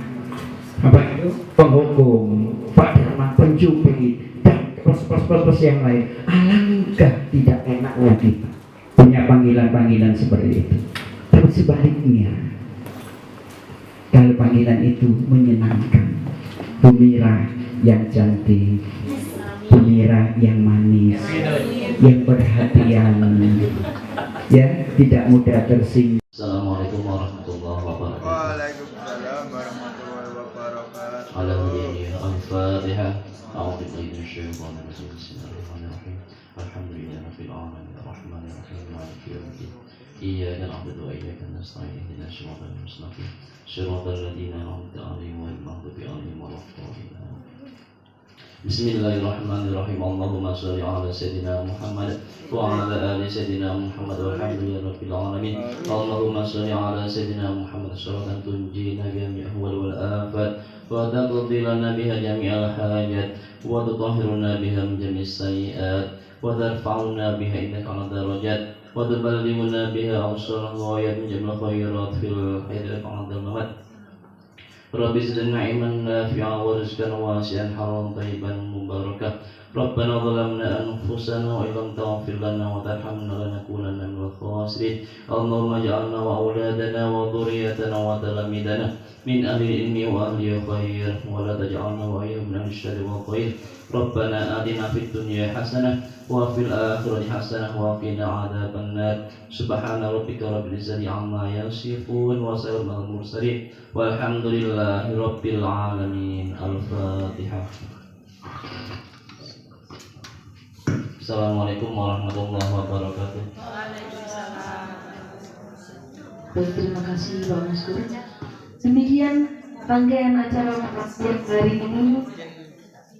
apa itu penghukum, Pak Dharma pencubit, dan plus yang lain. Alangkah tidak enaknya kita punya panggilan-panggilan seperti itu. Tapi sebaliknya, kalau panggilan itu menyenangkan, Bu Mira yang cantik, Bu Mira yang manis, yang perhatian, ya, tidak mudah tersinggung. Assalamualaikum warahmatullahi wabarakatuh. Waalaikumsalam warahmatullahi wabarakatuh. Alhamdulillah. Al-Fatihah. A'udzu billahi minasyaitonir rajim. Bismillahirrahmanirrahim. Alhamdulillahirabbil alamin arrahmanir rahim maliki yaumiddin. Iyyaka na'budu wa iyyaka nasta'in ihdinas siratal mustaqim. Shiratal ladzina an'amta 'alaihim ghairil maghdubi 'alaihim waladdallin. Bismillahirrahmanirrahim. Allahumma shalli ala sayyidina Muhammad wa ala ali sayyidina Muhammad walhamdulillahirabbil alamin. Allahumma shalli ala sayyidina Muhammad sholatan tunjina biha min ahwal wal afat wa taqdi lana biha jami'al hajat wa tutahhiruna biha min jami'is sayyi'at wa tarfa'una biha indaka 'ala darajat wa tuballighuna biha awsal ghayat min jami'il khairat fil hayati wa 'inda al-mamat. Rabbi zidna ilman nafi'an wa rizqan wasi'an halalan thayyiban mubarakan. ربنا ظلمنا أنفسنا وإن لم تغفر لنا وترحمنا لنكونن من الخاسرين اللهم اجعلنا وأولادنا وذريتنا وتلاميذنا من أهل العلم وأهل الخير ولا تجعلنا وإياهم من أهل الشر والخير ربنا آتنا في الدنيا حسنة وفي الآخرة حسنة وقنا عذاب النار سبحان ربك رب العزة عما يصفون وسلام على المرسلين والحمد لله رب العالمين. الفاتحة. Assalamualaikum warahmatullahi wabarakatuh. Baik, terima kasih Pak Maskur. Demikian rangkaian acara siang hari ini.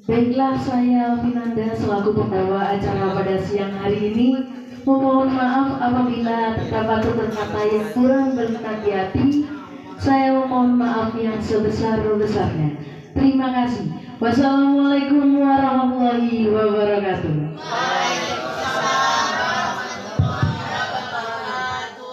Baiklah, saya Vinanda selaku pembawa acara pada siang hari ini memohon maaf apabila terdapat kata yang kurang berkenan di hati. Saya memohon maaf yang sebesar-besarnya. Terima kasih. Wassalamualaikum warahmatullahi wabarakatuh.